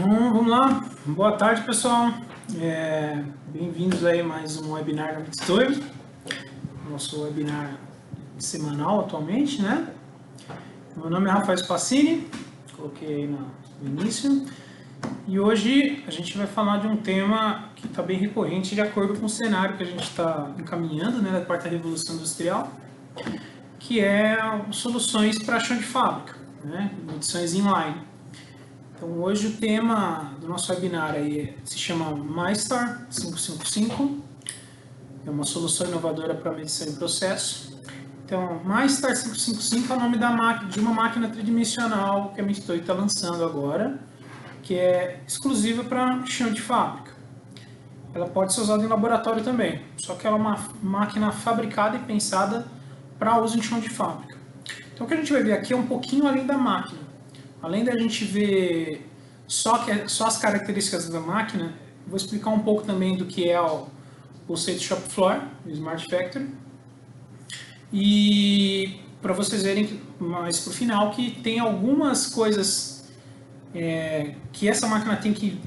Bom, vamos lá. Boa tarde, pessoal. Bem-vindos aí a mais um webinar da Mitsui. Nosso webinar semanal atualmente, né? Meu nome é Rafael Spassini, coloquei aí no início. E hoje a gente vai falar de um tema que está bem recorrente de acordo com o cenário que a gente está encaminhando, né, da quarta revolução industrial, que é soluções para chão de fábrica, né? Medições inline. Então, hoje o tema do nosso webinar aí se chama MyStar 555, é uma solução inovadora para medição em processo. Então, MyStar 555 é o nome de uma máquina tridimensional que a Mitsui está lançando agora, que é exclusiva para chão de fábrica. Ela pode ser usada em laboratório também, só que ela é uma máquina fabricada e pensada para uso em chão de fábrica. Então, o que a gente vai ver aqui é um pouquinho além da máquina. Além da gente ver só as características da máquina, vou explicar um pouco também do que é o conceito Shop Floor, o Smart Factory. E para vocês verem mais para o final que tem algumas coisas que essa máquina tem que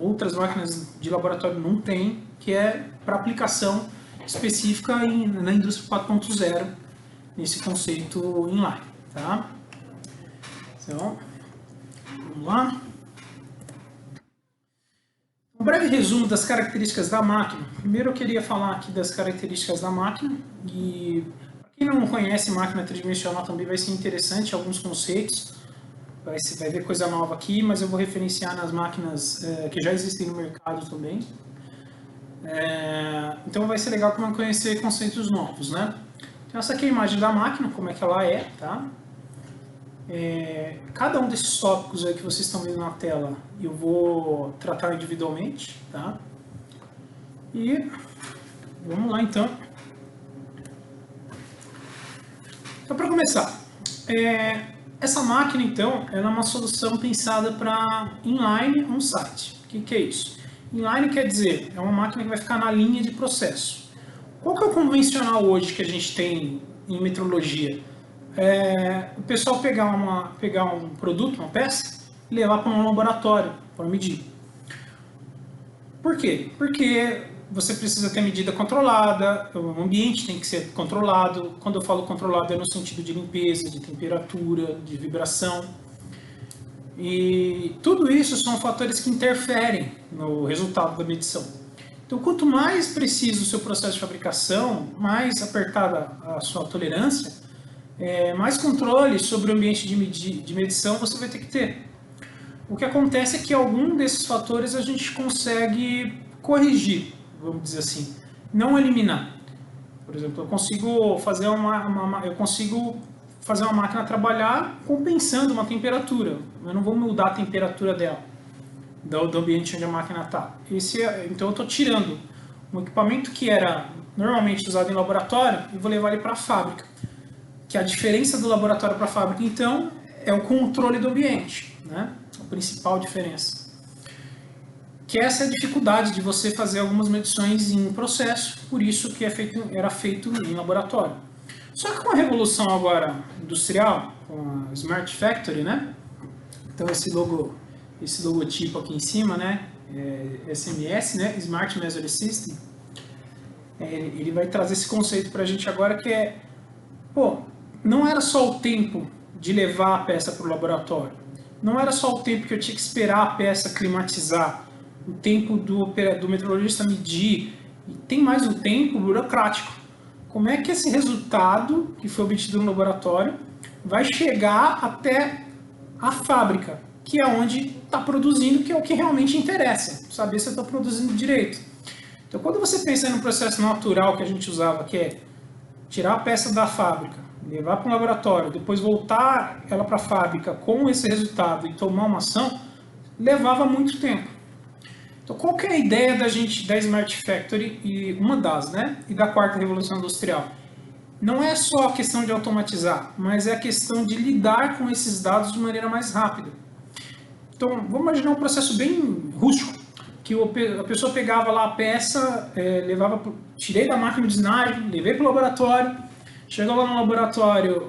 outras máquinas de laboratório não tem, que é para aplicação específica na indústria 4.0, nesse conceito inline. Tá? Então, vamos lá. Um breve resumo das características da máquina. Primeiro eu queria falar aqui das características da máquina. E para quem não conhece máquina tridimensional também vai ser interessante alguns conceitos. Vai ver coisa nova aqui, mas eu vou referenciar nas máquinas que já existem no mercado também. Então vai ser legal para conhecer conceitos novos, né? Então essa aqui é a imagem da máquina, como é que ela é, tá? Cada um desses tópicos aí que vocês estão vendo na tela eu vou tratar individualmente, tá? E vamos lá então. Então, para começar, essa máquina então ela é uma solução pensada para inline on-site. O que é isso? Inline quer dizer, é uma máquina que vai ficar na linha de processo. Qual que é o convencional hoje que a gente tem em metrologia? O pessoal pegar um produto, uma peça, e levar para um laboratório para medir. Por quê? Porque você precisa ter medida controlada, o ambiente tem que ser controlado. Quando eu falo controlado é no sentido de limpeza, de temperatura, de vibração. E tudo isso são fatores que interferem no resultado da medição. Então, quanto mais preciso o seu processo de fabricação, mais apertada a sua tolerância, mais controle sobre o ambiente de medição você vai ter que ter. O que acontece é que algum desses fatores a gente consegue corrigir, vamos dizer assim, não eliminar. Por exemplo, eu consigo fazer uma máquina trabalhar compensando uma temperatura. Eu não vou mudar a temperatura dela, do ambiente onde a máquina está. Então eu estou tirando um equipamento que era normalmente usado em laboratório e vou levar ele para a fábrica. Que a diferença do laboratório para a fábrica, então, é o controle do ambiente, né? A principal diferença. Que essa é a dificuldade de você fazer algumas medições em processo, por isso que era feito em laboratório. Só que com a revolução agora industrial, com a Smart Factory, né? Então esse logotipo aqui em cima, né? SMS, né? Smart Measuring System. Ele vai trazer esse conceito para a gente agora que não era só o tempo de levar a peça para o laboratório, não era só o tempo que eu tinha que esperar a peça climatizar, o tempo do metrologista medir, e tem mais um tempo burocrático. Como é que esse resultado que foi obtido no laboratório vai chegar até a fábrica, que é onde está produzindo, que é o que realmente interessa, saber se eu estou produzindo direito. Então, quando você pensa no processo natural que a gente usava, que é tirar a peça da fábrica, levar para um laboratório, depois voltar ela para a fábrica com esse resultado e tomar uma ação, levava muito tempo. Então, qual que é a ideia da Smart Factory, e uma das, né, e da quarta revolução industrial? Não é só a questão de automatizar, mas é a questão de lidar com esses dados de maneira mais rápida. Então, vamos imaginar um processo bem rústico, que a pessoa pegava lá a peça, tirei da máquina de usinagem, levei para o laboratório, chegou lá no laboratório,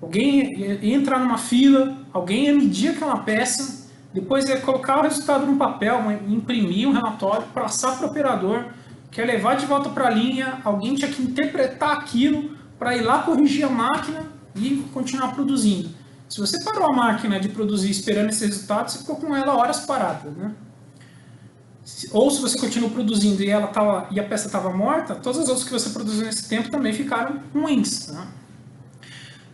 alguém ia entrar numa fila, alguém ia medir aquela peça, depois é colocar o resultado no papel, imprimir um relatório, passar para o operador, quer levar de volta para a linha, alguém tinha que interpretar aquilo para ir lá corrigir a máquina e continuar produzindo. Se você parou a máquina de produzir esperando esse resultado, você ficou com ela horas parada, né? Ou se você continuou produzindo e a peça estava morta, todas as outras que você produziu nesse tempo também ficaram ruins. Né?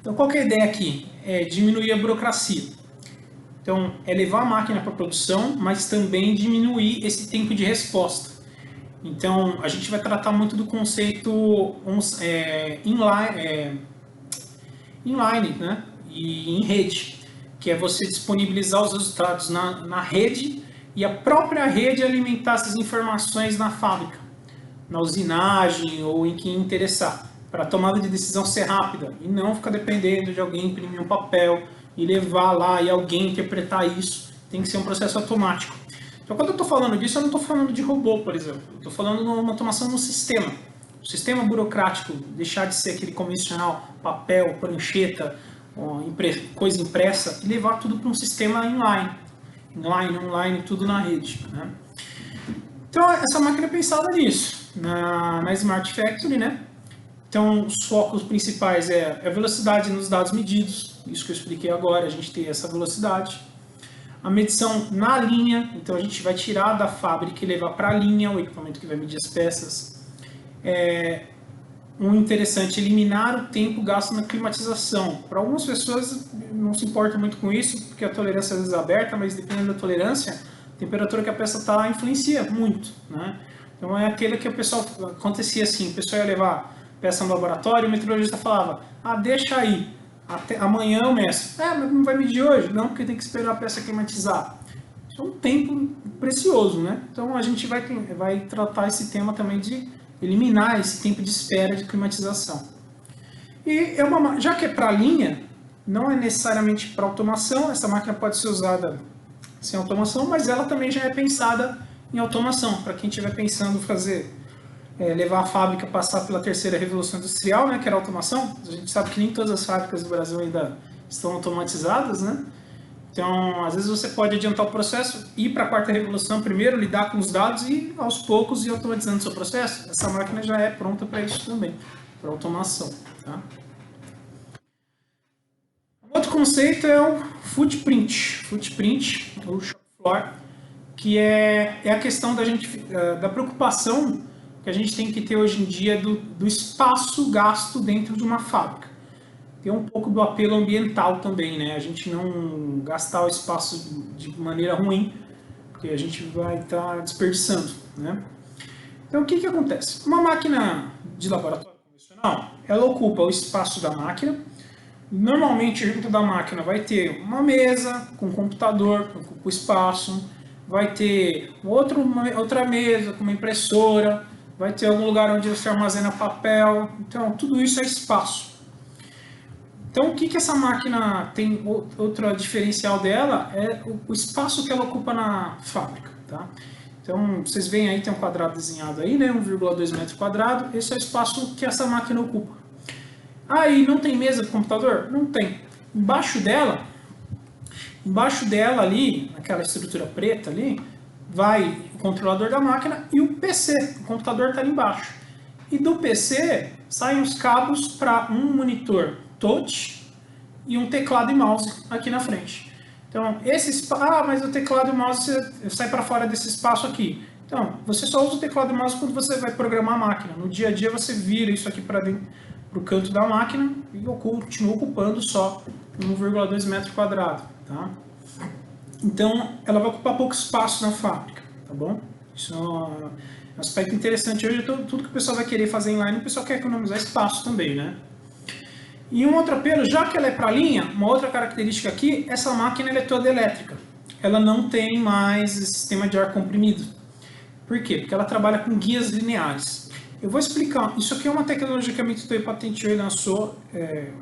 Então, qual que é a ideia aqui? É diminuir a burocracia. Então, é levar a máquina para produção, mas também diminuir esse tempo de resposta. Então, a gente vai tratar muito do conceito inline, né? E em rede, que é você disponibilizar os resultados na rede e a própria rede alimentar essas informações na fábrica, na usinagem ou em quem interessar, para a tomada de decisão ser rápida e não ficar dependendo de alguém imprimir um papel e levar lá e alguém interpretar isso. Tem que ser um processo automático. Então, quando eu estou falando disso, eu não estou falando de robô, por exemplo. Eu estou falando de uma automação no sistema. O sistema burocrático, deixar de ser aquele convencional, papel, prancheta, coisa impressa, e levar tudo para um sistema inline, online, tudo na rede. Né? Então, essa máquina é pensada nisso, na Smart Factory, né? Então, os focos principais é a velocidade nos dados medidos, isso que eu expliquei agora, a gente tem essa velocidade. A medição na linha, então a gente vai tirar da fábrica e levar para a linha o equipamento que vai medir as peças. Um interessante, eliminar o tempo gasto na climatização. Para algumas pessoas não se importam muito com isso, porque a tolerância às vezes é aberta, mas dependendo da tolerância, a temperatura que a peça está influencia muito. Né? Então é aquele que o pessoal, acontecia assim, o pessoal ia levar peça no laboratório, o meteorologista falava, deixa aí, até amanhã eu meço. Mas não vai medir hoje? Não, porque tem que esperar a peça climatizar. Isso é um tempo precioso, né? Então a gente vai tratar esse tema também de eliminar esse tempo de espera de climatização. E já que é para linha, não é necessariamente para automação, essa máquina pode ser usada sem automação, mas ela também já é pensada em automação, para quem estiver pensando levar a fábrica a passar pela terceira revolução industrial, né, que era a automação. A gente sabe que nem todas as fábricas do Brasil ainda estão automatizadas, né? Então, às vezes você pode adiantar o processo, ir para a quarta revolução primeiro, lidar com os dados e aos poucos ir automatizando o seu processo. Essa máquina já é pronta para isso também, para automação. Tá? Outro conceito é o footprint, ou shop floor, que é a questão da preocupação que a gente tem que ter hoje em dia do espaço gasto dentro de uma fábrica. Tem um pouco do apelo ambiental também, né? A gente não gastar o espaço de maneira ruim, porque a gente vai estar desperdiçando, né? Então, o que acontece? Uma máquina de laboratório convencional, ela ocupa o espaço da máquina. Normalmente, junto da máquina vai ter uma mesa com um computador, que ocupa o espaço, vai ter outra mesa com uma impressora, vai ter algum lugar onde você armazena papel. Então, tudo isso é espaço. Então, o que essa máquina tem, outro diferencial dela é o espaço que ela ocupa na fábrica. Tá? Então, vocês veem aí, tem um quadrado desenhado aí, né, 1,2 metros quadrados, esse é o espaço que essa máquina ocupa. E não tem mesa de computador? Não tem. Embaixo dela ali, naquela estrutura preta ali, vai o controlador da máquina e o PC, o computador está ali embaixo. E do PC saem os cabos para um monitor touch e um teclado e mouse aqui na frente. Então, mas o teclado e o mouse sai para fora desse espaço aqui. Então, você só usa o teclado e o mouse quando você vai programar a máquina. No dia a dia você vira isso aqui para o canto da máquina e continua ocupando só 1,2 metros quadrados. Tá? Então, ela vai ocupar pouco espaço na fábrica. Tá bom? Isso é um aspecto interessante. Hoje, tudo que o pessoal vai querer fazer inline, o pessoal quer economizar espaço também, né? E um outro apelo, já que ela é para linha, uma outra característica aqui, essa máquina é toda elétrica. Ela não tem mais sistema de ar comprimido. Por quê? Porque ela trabalha com guias lineares. Eu vou explicar, isso aqui é uma tecnologia que a Mitutoyo patenteou e lançou,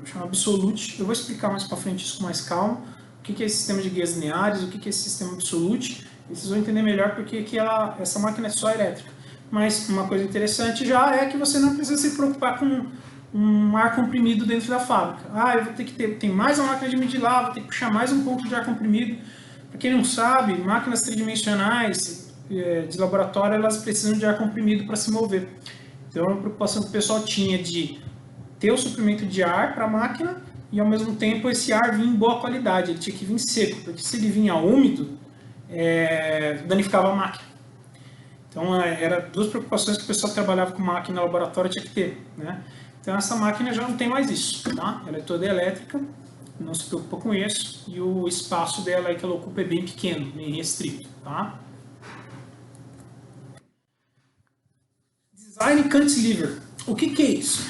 chama Absolute. Eu vou explicar mais para frente isso com mais calma, o que é esse sistema de guias lineares, o que é esse sistema Absolute, e vocês vão entender melhor porque essa máquina é só elétrica. Mas uma coisa interessante já é que você não precisa se preocupar com um ar comprimido dentro da fábrica. Eu vou ter que tem mais uma máquina de medir lá, vou ter que puxar mais um ponto de ar comprimido. Para quem não sabe, máquinas tridimensionais de laboratório, elas precisam de ar comprimido para se mover. Então, a preocupação que o pessoal tinha de ter o suprimento de ar para a máquina e, ao mesmo tempo, esse ar vir em boa qualidade. Ele tinha que vir seco, porque se ele vinha úmido, danificava a máquina. Então, eram duas preocupações que o pessoal que trabalhava com máquina no laboratório tinha que ter, né? Então, essa máquina já não tem mais isso, tá? Ela é toda elétrica, não se preocupa com isso, e o espaço dela aí que ela ocupa é bem pequeno, bem restrito, tá? Design cantilever. O que é isso?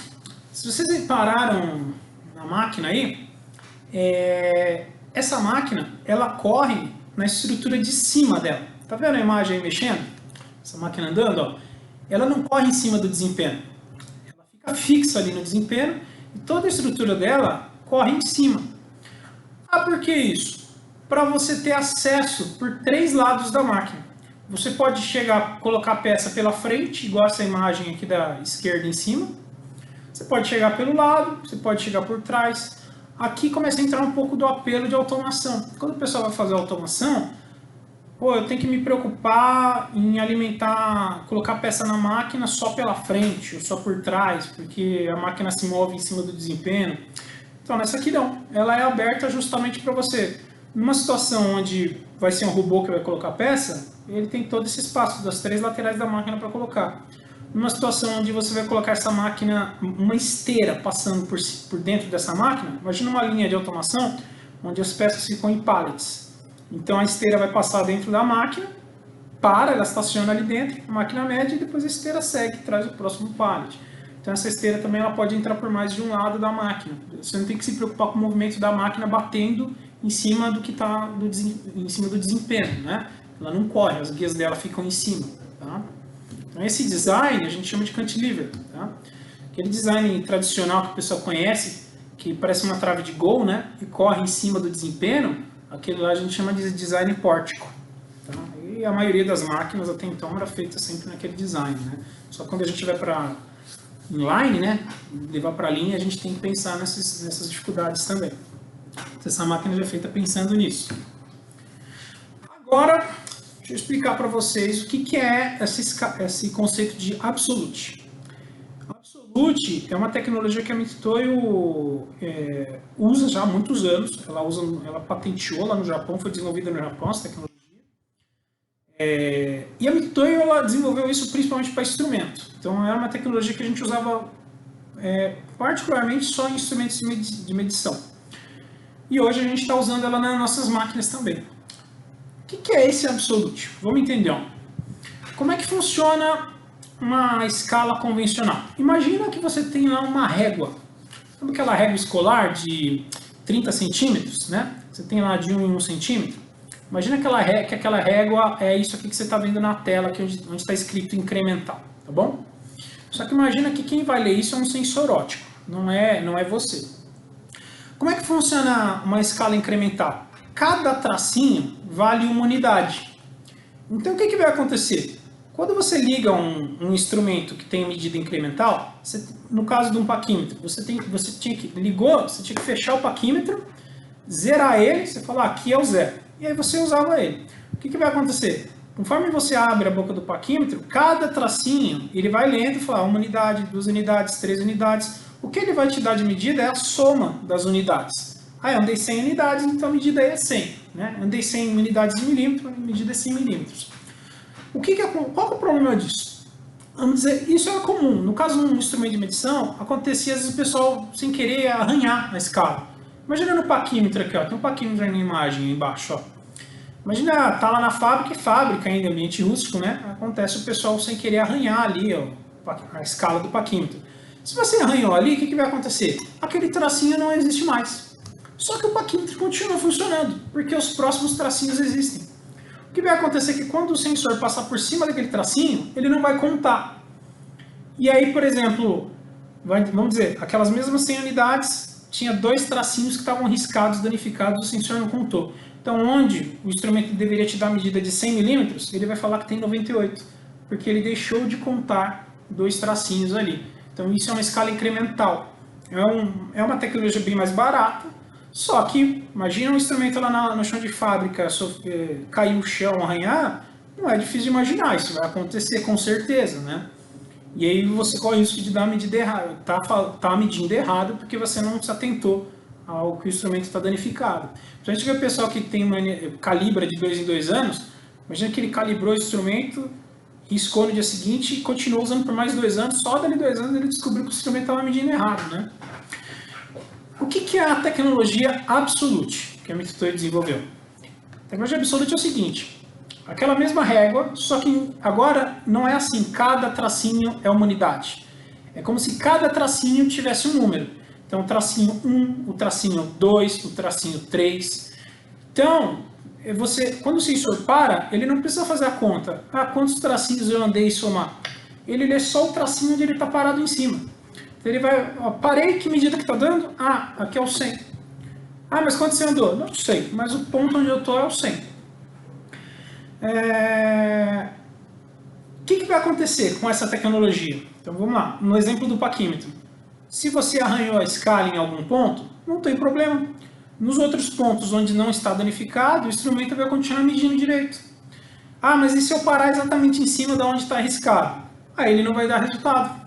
Se vocês repararam na máquina aí, essa máquina, ela corre na estrutura de cima dela. Tá vendo a imagem aí mexendo? Essa máquina andando, ó. Ela não corre em cima do desempenho. Ela fica fixa ali no desempenho e toda a estrutura dela corre em cima. Ah, por que isso? Para você ter acesso por 3 lados da máquina. Você pode chegar, colocar a peça pela frente, igual essa imagem aqui da esquerda em cima. Você pode chegar pelo lado, você pode chegar por trás. Aqui começa a entrar um pouco do apelo de automação. Quando o pessoal vai fazer automação, pô, eu tenho que me preocupar em alimentar, colocar a peça na máquina só pela frente ou só por trás, porque a máquina se move em cima do desempenho. Então, nessa aqui não. Ela é aberta justamente para você. Numa situação onde vai ser um robô que vai colocar a peça, ele tem todo esse espaço das 3 laterais da máquina para colocar. Numa situação onde você vai colocar essa máquina, uma esteira passando por dentro dessa máquina, imagina uma linha de automação onde as peças ficam em pallets. Então a esteira vai passar dentro da máquina, ela estaciona ali dentro, a máquina mede e depois a esteira segue e traz o próximo pallet. Então essa esteira também ela pode entrar por mais de um lado da máquina. Você não tem que se preocupar com o movimento da máquina batendo em cima do que está em cima do desempenho, né? Ela não corre, as guias dela ficam em cima, tá? Então esse design a gente chama de cantilever, tá? Aquele design tradicional que o pessoal conhece, que parece uma trave de gol, né? E corre em cima do desempenho, aquele lá a gente chama de design pórtico, tá? E a maioria das máquinas até então era feita sempre naquele design, né? Só quando a gente vai para inline, né? Levar para a linha, a gente tem que pensar nessas dificuldades também. Essa máquina já é feita pensando nisso. Agora, deixa eu explicar para vocês o que é esse conceito de Absolute. Absolute é uma tecnologia que a Mitutoyo usa já há muitos anos. Ela patenteou lá no Japão, foi desenvolvida no Japão essa tecnologia. E a Mitutoyo ela desenvolveu isso principalmente para instrumento. Então era uma tecnologia que a gente usava particularmente só em instrumentos de medição. E hoje a gente está usando ela nas nossas máquinas também. O que é esse Absolute? Vamos entender. Ó. Como é que funciona uma escala convencional? Imagina que você tem lá uma régua. Sabe aquela régua escolar de 30 centímetros? Né? Você tem lá de 1 em 1 centímetro. Imagina que aquela régua é isso aqui que você está vendo na tela, aqui onde está escrito incremental. Tá bom? Só que imagina que quem vai ler isso é um sensor óptico. Não é você. Como é que funciona uma escala incremental? Cada tracinho vale uma unidade. Então o que vai acontecer? Quando você liga um instrumento que tem medida incremental, no caso de um paquímetro, você tinha que fechar o paquímetro, zerar ele, você fala, aqui é o zero. E aí você usava ele. O que vai acontecer? Conforme você abre a boca do paquímetro, cada tracinho ele vai lendo e fala 1 unidade, 2 unidades, 3 unidades. O que ele vai te dar de medida é a soma das unidades. Ah, eu andei 100 unidades, então a medida é 100. Né? Andei 100 unidades de milímetro, a medida é 100 milímetros. Qual é o problema disso? Vamos dizer, isso é comum. No caso de um instrumento de medição, acontecia às vezes o pessoal sem querer arranhar a escala. Imagina no paquímetro aqui, ó, tem um paquímetro na imagem aí embaixo. Ó. Imagina, tá lá na fábrica ainda, ambiente rústico, né? Acontece o pessoal sem querer arranhar ali ó, a escala do paquímetro. Se você arranhou ali, o que vai acontecer? Aquele tracinho não existe mais. Só que o paquímetro continua funcionando, porque os próximos tracinhos existem. O que vai acontecer é que quando o sensor passar por cima daquele tracinho, ele não vai contar. E aí, por exemplo, vamos dizer, aquelas mesmas 100 unidades, tinha 2 tracinhos que estavam riscados, danificados, o sensor não contou. Então, onde o instrumento deveria te dar a medida de 100 milímetros, ele vai falar que tem 98, porque ele deixou de contar 2 tracinhos ali. Então, isso é uma escala incremental. É uma tecnologia bem mais barata, Só que, imagina um instrumento lá no chão de fábrica, cair no chão, arranhar, não é difícil de imaginar, isso vai acontecer com certeza, né? E aí você corre o risco de dar a medida errada, tá medindo errado porque você não se atentou ao que o instrumento está danificado. Se a gente vê o pessoal que tem calibra de 2 em 2 anos, imagina que ele calibrou o instrumento, riscou no dia seguinte e continuou usando por mais 2 anos, só dali 2 anos ele descobriu que o instrumento estava medindo errado, né? O que é a tecnologia Absolute que a Mitutoyo desenvolveu? A tecnologia Absolute é o seguinte, aquela mesma régua, só que agora não é assim, cada tracinho é uma unidade. É como se cada tracinho tivesse um número. Então, o tracinho 1, o tracinho 2, o tracinho 3. Então, quando o sensor para, ele não precisa fazer a conta. Ah, quantos tracinhos eu andei e somar? Ele lê só o tracinho onde ele está parado em cima. Ele vai, ó, parei, que medida que está dando? Ah, aqui é o 100. Ah, mas quanto você andou? Não sei, mas o ponto onde eu estou é o 100. O que vai acontecer com essa tecnologia? Então vamos lá, no exemplo do paquímetro. Se você arranhou a escala em algum ponto, não tem problema. Nos outros pontos onde não está danificado, o instrumento vai continuar medindo direito. Ah, mas e se eu parar exatamente em cima de onde está arriscado? Aí ele não vai dar resultado.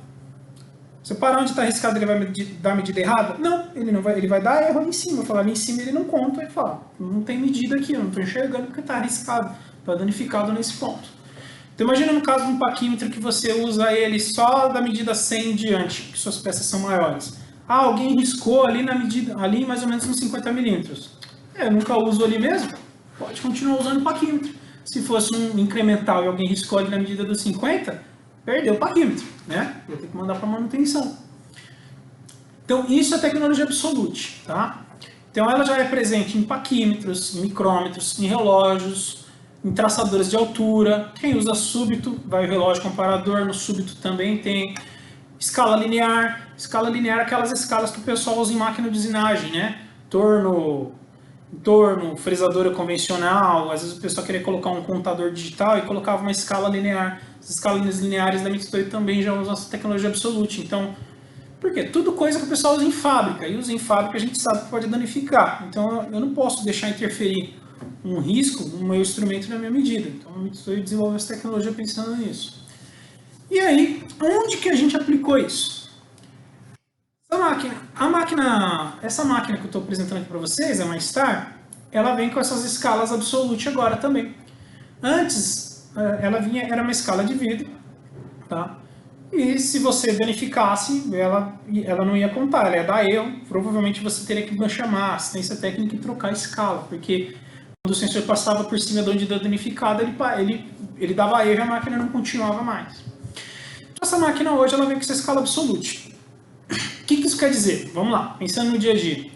Se eu parar onde está arriscado, ele vai dar a medida errada? Não, ele vai dar erro ali em cima. Falar ali em cima ele não conta e fala, não tem medida aqui, eu não estou enxergando porque está arriscado, está danificado nesse ponto. Então imagina no caso de um paquímetro que você usa ele só da medida 100 em diante, que suas peças são maiores. Ah, alguém riscou ali na medida, ali mais ou menos uns 50 milímetros. Eu nunca uso ali mesmo, pode continuar usando o paquímetro. Se fosse um incremental e alguém riscou ali na medida dos 50, perdeu o paquímetro, né? Vai ter que mandar para manutenção. Então isso é tecnologia Absolute, tá? Então ela já é presente em paquímetros, em micrômetros, em relógios, em traçadores de altura. Quem usa súbito, vai o relógio comparador, no súbito também tem. Escala linear é aquelas escalas que o pessoal usa em máquina de usinagem, né? Torno, fresadora convencional, às vezes o pessoal queria colocar um contador digital e colocava uma escala linear. As escalas lineares da Mitutoyo também já usam essa tecnologia Absolute. Então, por quê? Tudo coisa que o pessoal usa em fábrica, e usa em fábrica a gente sabe que pode danificar. Então eu não posso deixar interferir um risco no meu instrumento na minha medida. Então a Mitutoyo desenvolveu essa tecnologia pensando nisso. E aí, onde que a gente aplicou isso? Essa máquina que eu estou apresentando aqui para vocês, a MyStar, ela vem com essas escalas Absolute agora também. Antes, era uma escala de vidro, tá? E se você danificasse, ela não ia contar, ela ia dar erro. Provavelmente você teria que chamar a assistência técnica e trocar a escala, porque quando o sensor passava por cima de onde deu danificado, ele dava erro e a máquina não continuava mais. Então essa máquina hoje ela vem com essa escala Absolute. O que isso quer dizer? Vamos lá, pensando no dia a dia.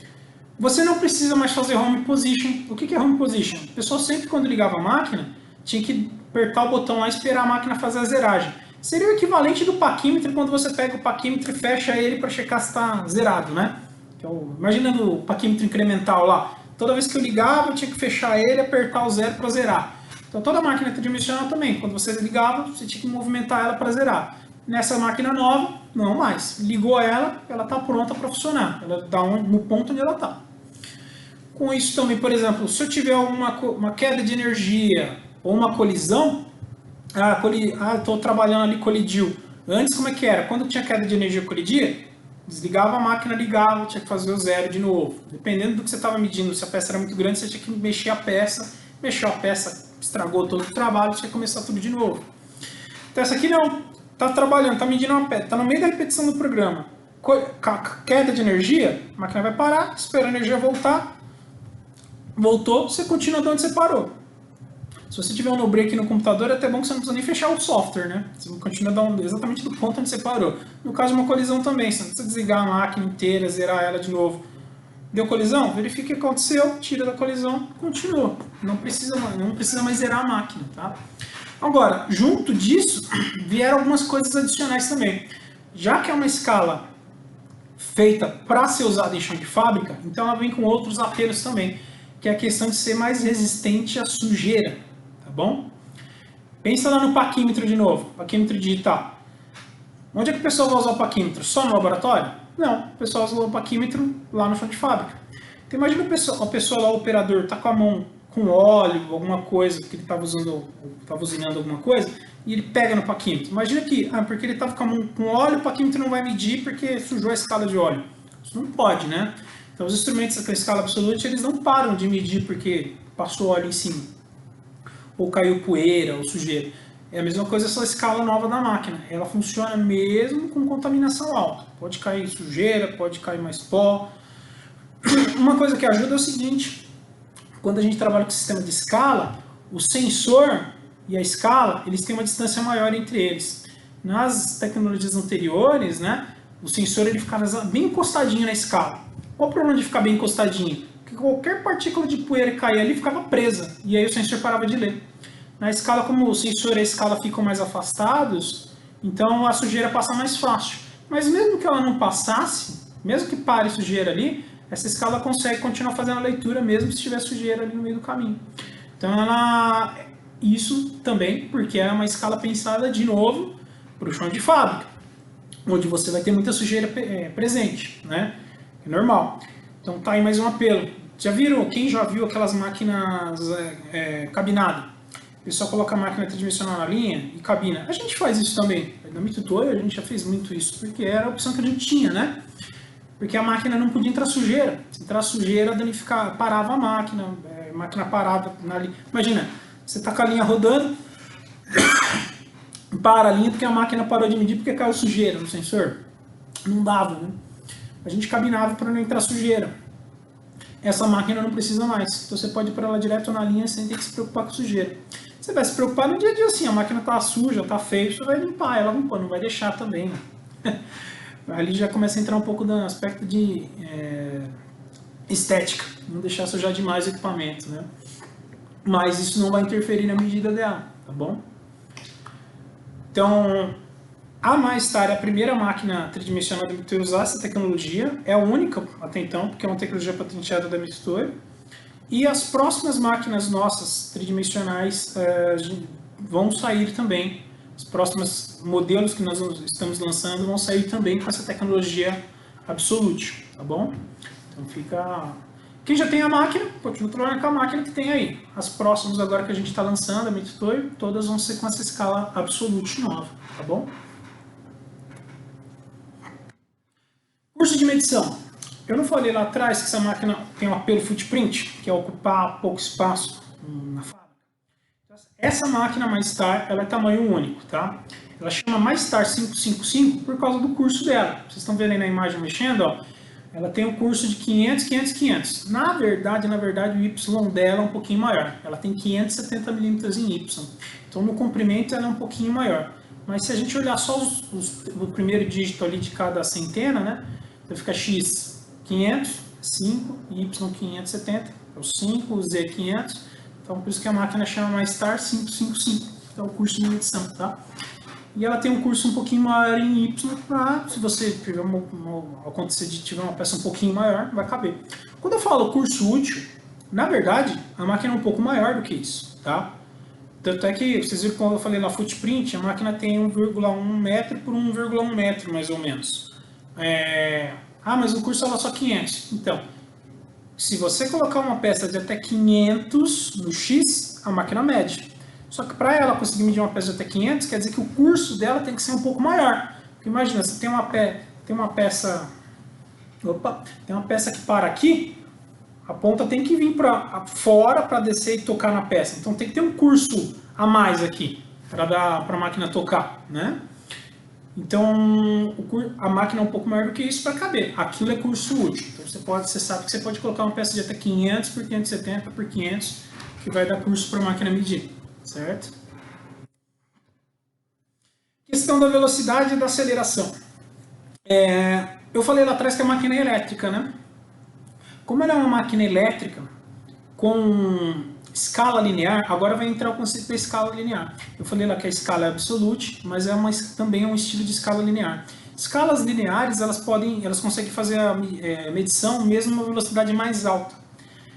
Você não precisa mais fazer home position. O que é home position? O pessoal sempre quando ligava a máquina, tinha que apertar o botão lá e esperar a máquina fazer a zeragem. Seria o equivalente do paquímetro quando você pega o paquímetro e fecha ele para checar se está zerado, né? Então, imagina o paquímetro incremental lá. Toda vez que eu ligava, eu tinha que fechar ele e apertar o zero para zerar. Então toda máquina tridimensional também. Quando você ligava, você tinha que movimentar ela para zerar. Nessa máquina nova, não mais. Ligou ela está pronta para funcionar. Ela está no ponto onde ela está. Com isso também, por exemplo, se eu tiver uma queda de energia ou uma colisão, estou trabalhando ali, colidiu. Antes como é que era? Quando tinha queda de energia colidia, desligava a máquina, ligava, tinha que fazer o zero de novo. Dependendo do que você estava medindo, se a peça era muito grande, você tinha que mexer a peça. Mexeu a peça, estragou todo o trabalho, tinha que começar tudo de novo. Então essa aqui não. Está trabalhando, está medindo uma peça, está no meio da repetição do programa. Queda de energia, a máquina vai parar, espera a energia voltar. Voltou, você continua de onde você parou. Se você tiver um no-break no computador, é até bom que você não precisa nem fechar o software, né? Você continua exatamente do ponto onde você parou. No caso de uma colisão também, você não precisa desligar a máquina inteira, zerar ela de novo. Deu colisão? Verifica o que aconteceu, tira da colisão, continua. Não precisa mais zerar a máquina, tá? Agora, junto disso, vieram algumas coisas adicionais também. Já que é uma escala feita para ser usada em chão de fábrica, então ela vem com outros apelos também, que é a questão de ser mais resistente à sujeira, tá bom? Pensa lá no paquímetro de novo, paquímetro digital. Onde é que o pessoal vai usar o paquímetro? Só no laboratório? Não, o pessoal usa o paquímetro lá no chão de fábrica. Então imagina a pessoa lá, o operador, tá com a mão com óleo, alguma coisa, que ele estava usando, estava usinando alguma coisa, e ele pega no paquímetro. Imagina que, porque ele estava com a mão com óleo, o paquímetro não vai medir porque sujou a escala de óleo. Isso não pode, né? Então os instrumentos com a escala absoluta, eles não param de medir porque passou óleo em cima, ou caiu poeira, ou sujeira. É a mesma coisa essa escala nova da máquina. Ela funciona mesmo com contaminação alta. Pode cair sujeira, pode cair mais pó. Uma coisa que ajuda é o seguinte: quando a gente trabalha com o sistema de escala, o sensor e a escala, eles têm uma distância maior entre eles. Nas tecnologias anteriores, né, o sensor ele ficava bem encostadinho na escala. Qual o problema de ficar bem encostadinho? Porque qualquer partícula de poeira que caía ali ficava presa, e aí o sensor parava de ler. Na escala, como o sensor e a escala ficam mais afastados, então a sujeira passa mais fácil. Mas mesmo que ela não passasse, mesmo que pare sujeira ali, essa escala consegue continuar fazendo a leitura mesmo se tiver sujeira ali no meio do caminho. Então isso também porque é uma escala pensada de novo para o chão de fábrica, onde você vai ter muita sujeira presente, né? É normal. Então tá aí mais um apelo. Já viram? Quem já viu aquelas máquinas cabinadas? O pessoal coloca a máquina tridimensional na linha e cabina. A gente faz isso também. Na Mitutoyo a gente já fez muito isso, porque era a opção que a gente tinha, né? Porque a máquina não podia entrar sujeira. Se entrar sujeira, danificava, parava a máquina parada na linha. Imagina, você tá com a linha rodando, para a linha porque a máquina parou de medir porque caiu sujeira no sensor. Não dava, né? A gente cabinava para não entrar sujeira. Essa máquina não precisa mais. Então você pode ir para ela direto na linha sem ter que se preocupar com sujeira. Você vai se preocupar no dia a dia assim, a máquina tá suja, tá feia, você vai limpar ela, não vai deixar também, né? Ali já começa a entrar um pouco do aspecto de estética, não deixar sujar demais o equipamento, né? Mas isso não vai interferir na medida dela, tá bom? Então, a MyStar é a primeira máquina tridimensional da Mitutoyo a usar essa tecnologia, é a única até então, porque é uma tecnologia patenteada da Mitutoyo. E as próximas máquinas nossas tridimensionais vão sair também. Os próximos modelos que nós estamos lançando vão sair também com essa tecnologia Absolute, tá bom? Então fica... Quem já tem a máquina, continua trabalhando com a máquina que tem aí. As próximas agora que a gente está lançando, a Mitutoyo, todas vão ser com essa escala Absolute nova, tá bom? Curso de medição. Eu não falei lá atrás que essa máquina tem um apelo footprint, que é ocupar pouco espaço na fábrica. Essa máquina MyStar, ela é tamanho único, tá? Ela chama MyStar 555 por causa do curso dela. Vocês estão vendo aí na imagem mexendo, ó. Ela tem um curso de 500, 500, 500. Na verdade, o Y dela é um pouquinho maior. Ela tem 570 milímetros em Y. Então, no comprimento, ela é um pouquinho maior. Mas se a gente olhar só o primeiro dígito ali de cada centena, né? Então, fica X 500, 5, Y 570, é o 5, o Z 500. Então, por isso que a máquina chama MyStar 555. Então, é o curso de medição, tá? E ela tem um curso um pouquinho maior em Y, para se você tiver acontecer de tiver uma peça um pouquinho maior, vai caber. Quando eu falo curso útil, na verdade, a máquina é um pouco maior do que isso, tá? Tanto é que, vocês viram quando eu falei na footprint, a máquina tem 1,1 metro por 1,1 metro, mais ou menos. Mas o curso é só 500. Então, se você colocar uma peça de até 500 no X, a máquina mede. Só que para ela conseguir medir uma peça de até 500, quer dizer que o curso dela tem que ser um pouco maior. Porque imagina, você tem uma peça que para aqui, a ponta tem que vir para fora para descer e tocar na peça. Então tem que ter um curso a mais aqui para a máquina tocar, né? Então a máquina é um pouco maior do que isso para caber. Aquilo é curso útil. Então você sabe que você pode colocar uma peça de até 500 por 570 por 500 que vai dar curso para a máquina medir, certo? Questão da velocidade e da aceleração. Eu falei lá atrás que a máquina é elétrica, né? Como ela é uma máquina elétrica com escala linear, agora vai entrar o conceito da escala linear. Eu falei lá que a escala é absolute, mas também é um estilo de escala linear. Escalas lineares, elas conseguem fazer a medição mesmo a uma velocidade mais alta.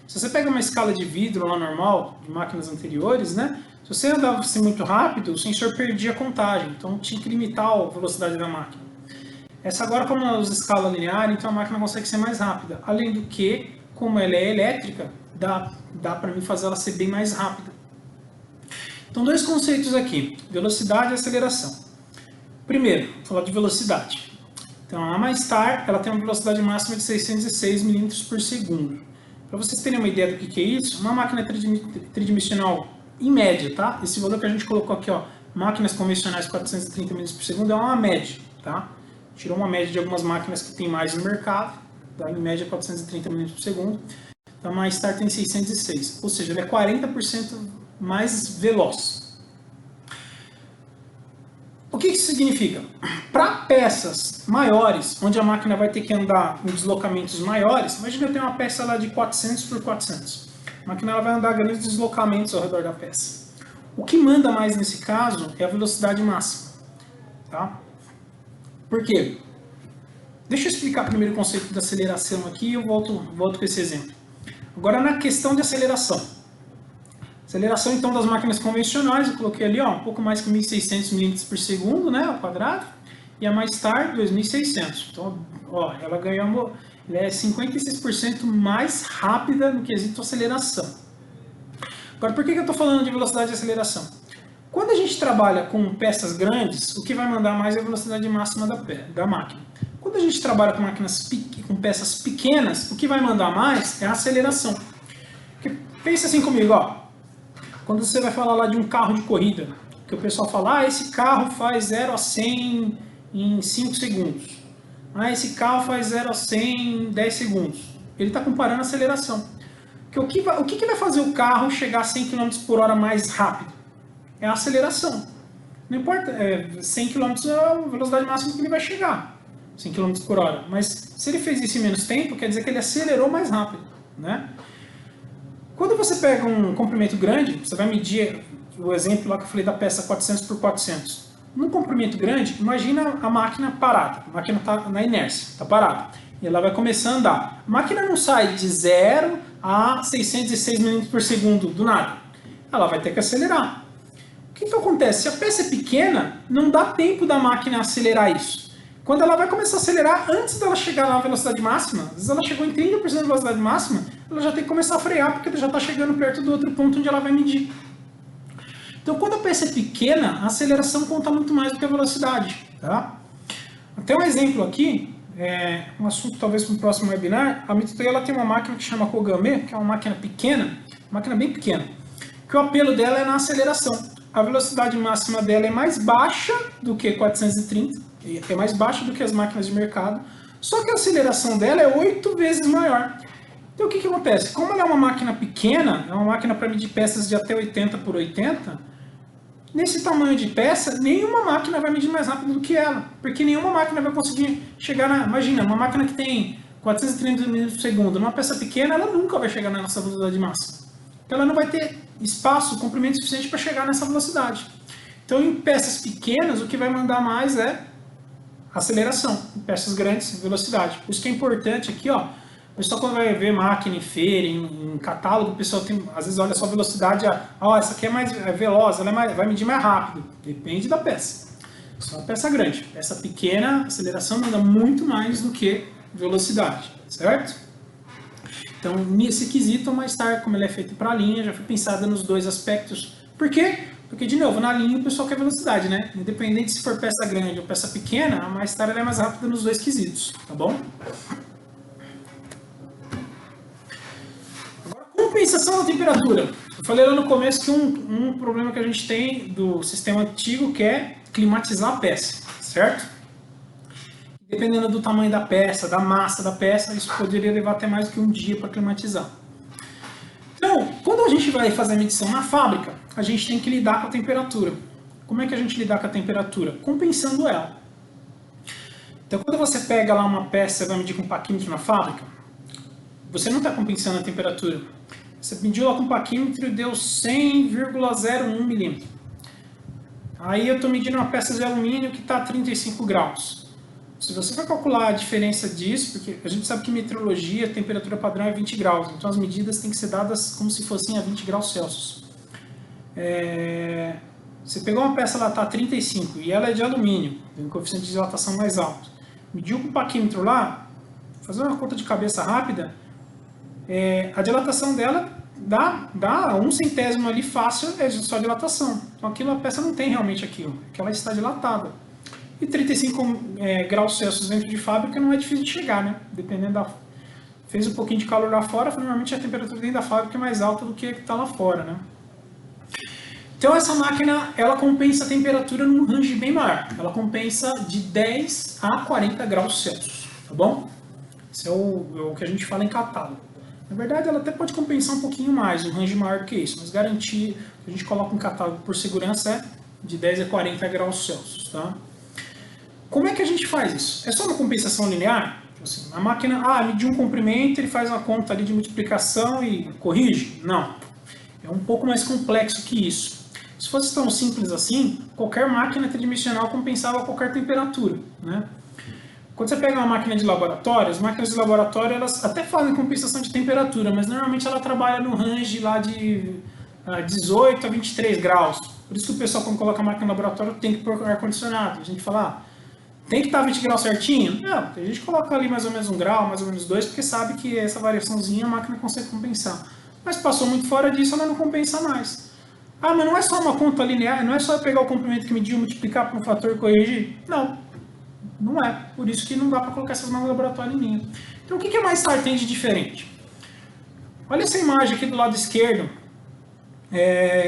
Se você pega uma escala de vidro lá normal, de máquinas anteriores, né? Se você andasse muito rápido, o sensor perdia a contagem, então tinha que limitar a velocidade da máquina. Essa agora, como ela usa escala linear, então a máquina consegue ser mais rápida. Além do que, como ela é elétrica, dá para mim fazer ela ser bem mais rápida. Então, dois conceitos aqui, velocidade e aceleração. Primeiro, vou falar de velocidade. Então, a MyStar, ela tem uma velocidade máxima de 606 milímetros por segundo. Para vocês terem uma ideia do que é isso, uma máquina tridimensional, em média, tá? Esse valor que a gente colocou aqui, ó, máquinas convencionais 430 milímetros por segundo, é uma média, tá? Tirou uma média de algumas máquinas que tem mais no mercado, tá? Em média 430 milímetros por segundo. Então, a MyStar tem 606, ou seja, ela é 40% mais veloz. O que isso significa? Para peças maiores, onde a máquina vai ter que andar em deslocamentos maiores, imagina eu tenho uma peça lá de 400 por 400. A máquina ela vai andar grandes deslocamentos ao redor da peça. O que manda mais nesse caso é a velocidade máxima. Tá? Por quê? Deixa eu explicar primeiro o conceito da aceleração aqui e eu volto com esse exemplo. Agora na questão de aceleração. Aceleração então das máquinas convencionais, eu coloquei ali ó, um pouco mais que 1.600 milímetros por segundo, né, ao quadrado, e a MyStar 2.600. Então, ó, ela ganhou, ela é 56% mais rápida no quesito aceleração. Agora, por que eu estou falando de velocidade de aceleração? Quando a gente trabalha com peças grandes, o que vai mandar mais é a velocidade máxima da máquina. Quando a gente trabalha com peças pequenas, o que vai mandar mais é a aceleração. Porque, pensa assim comigo, ó. Quando você vai falar lá de um carro de corrida, que o pessoal fala, ah, esse carro faz 0 a 100 em 5 segundos. Ah, esse carro faz 0 a 100 em 10 segundos. Ele está comparando a aceleração. Porque o que vai fazer o carro chegar a 100 km por hora mais rápido? É a aceleração. Não importa, 100 km é a velocidade máxima que ele vai chegar. 100 km por hora. Mas se ele fez isso em menos tempo, quer dizer que ele acelerou mais rápido, né? Quando você pega um comprimento grande, você vai medir o exemplo lá que eu falei da peça 400 por 400. Num comprimento grande, imagina a máquina parada. A máquina está na inércia, está parada. E ela vai começar a andar. A máquina não sai de 0 a 606 milímetros por segundo do nada. Ela vai ter que acelerar. O que acontece? Se a peça é pequena, não dá tempo da máquina acelerar isso. Quando ela vai começar a acelerar, antes dela chegar na velocidade máxima, às vezes ela chegou em 30% da velocidade máxima, ela já tem que começar a frear, porque ela já está chegando perto do outro ponto onde ela vai medir. Então, quando a peça é pequena, a aceleração conta muito mais do que a velocidade. Tá? Até um exemplo aqui, um assunto talvez para o próximo webinar, a Mitutoyo ela tem uma máquina que chama Kogame, que é uma máquina pequena, máquina bem pequena, que o apelo dela é na aceleração. A velocidade máxima dela é mais baixa do que 430, é mais baixa do que as máquinas de mercado, só que a aceleração dela é 8 vezes maior. Então o que acontece? Como ela é uma máquina pequena, é uma máquina para medir peças de até 80 por 80, nesse tamanho de peça, nenhuma máquina vai medir mais rápido do que ela, porque nenhuma máquina vai conseguir chegar na... Imagina, uma máquina que tem 430 milímetros por segundo, numa peça pequena, ela nunca vai chegar na nossa velocidade máxima. Então ela não vai ter espaço, comprimento suficiente para chegar nessa velocidade. Então em peças pequenas, o que vai mandar mais é aceleração, em peças grandes, velocidade. Por isso que é importante aqui, ó, o pessoal quando vai ver máquina em feira, em catálogo, o pessoal tem, às vezes olha só a velocidade, ó, essa aqui é mais veloz, ela vai medir mais rápido. Depende da peça. Só uma peça grande. Peça pequena, a aceleração manda muito mais do que velocidade, certo? Então, nesse quesito, a MyStar, como ela é feita para linha, já foi pensada nos dois aspectos. Por quê? Porque, de novo, na linha o pessoal quer velocidade, né? Independente se for peça grande ou peça pequena, a MyStar ela é mais rápida nos dois quesitos, tá bom? Agora, compensação da temperatura. Eu falei lá no começo que um problema que a gente tem do sistema antigo que é climatizar a peça, certo? Dependendo do tamanho da peça, da massa da peça, isso poderia levar até mais do que um dia para climatizar. Então, quando a gente vai fazer a medição na fábrica, a gente tem que lidar com a temperatura. Como é que a gente lidar com a temperatura? Compensando ela. Então, quando você pega lá uma peça e vai medir com um paquímetro na fábrica, você não está compensando a temperatura. Você mediu lá com um paquímetro e deu 100,01 milímetro. Aí eu estou medindo uma peça de alumínio que está a 35 graus. Se você for calcular a diferença disso, porque a gente sabe que em meteorologia a temperatura padrão é 20 graus, então as medidas têm que ser dadas como se fossem a 20 graus Celsius. Você pegou uma peça, ela está a 35 e ela é de alumínio, tem um coeficiente de dilatação mais alto. Mediu com o paquímetro lá, fazer uma conta de cabeça rápida, a dilatação dela dá 1/100 ali fácil, é só dilatação. Então aquilo, a peça não tem realmente aquilo, porque ela está dilatada. E 35 graus Celsius dentro de fábrica não é difícil de chegar, né? Dependendo da... Fez um pouquinho de calor lá fora, normalmente a temperatura dentro da fábrica é mais alta do que a que está lá fora, né? Então essa máquina, ela compensa a temperatura num range bem maior. Ela compensa de 10 a 40 graus Celsius, tá bom? Isso é o que a gente fala em catálogo. Na verdade, ela até pode compensar um pouquinho mais, um range maior do que isso, mas garantir que a gente coloca um catálogo por segurança é de 10 a 40 graus Celsius, tá? Como é que a gente faz isso? É só uma compensação linear? Assim, a máquina, mediu um comprimento, ele faz uma conta ali de multiplicação e corrige? Não. É um pouco mais complexo que isso. Se fosse tão simples assim, qualquer máquina tridimensional compensava qualquer temperatura, né? Quando você pega uma máquina de laboratório, as máquinas de laboratório elas até fazem compensação de temperatura, mas normalmente ela trabalha no range lá de 18 a 23 graus. Por isso que o pessoal, quando coloca a máquina no laboratório, tem que pôr ar-condicionado. A gente fala, tem que estar 20 graus certinho? Não, a gente coloca ali mais ou menos 1 grau, mais ou menos 2, porque sabe que essa variaçãozinha a máquina consegue compensar. Mas passou muito fora disso, ela não compensa mais. Ah, mas não é só uma conta linear, não é só eu pegar o comprimento que mediu, multiplicar por um fator e corrigir? Não, não é. Por isso que não dá para colocar essas máquinas no laboratório em linha. Então o que a MyStar tem de diferente? Olha essa imagem aqui do lado esquerdo,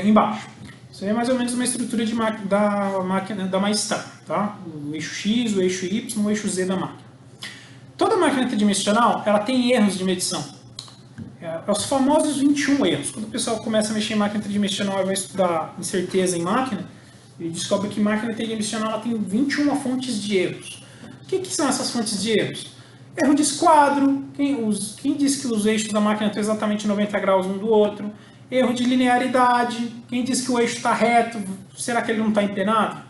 embaixo. Isso aí é mais ou menos uma estrutura da máquina da MyStar, tá? O eixo X, o eixo Y, o eixo Z da máquina. Toda máquina tridimensional, ela tem erros de medição. Os famosos 21 erros. Quando o pessoal começa a mexer em máquina tridimensional e vai estudar incerteza em máquina, ele descobre que máquina tridimensional ela tem 21 fontes de erros. O que são essas fontes de erros? Erro de esquadro, quem disse que os eixos da máquina estão exatamente 90 graus um do outro. Erro de linearidade, quem disse que o eixo está reto, será que ele não está empenado?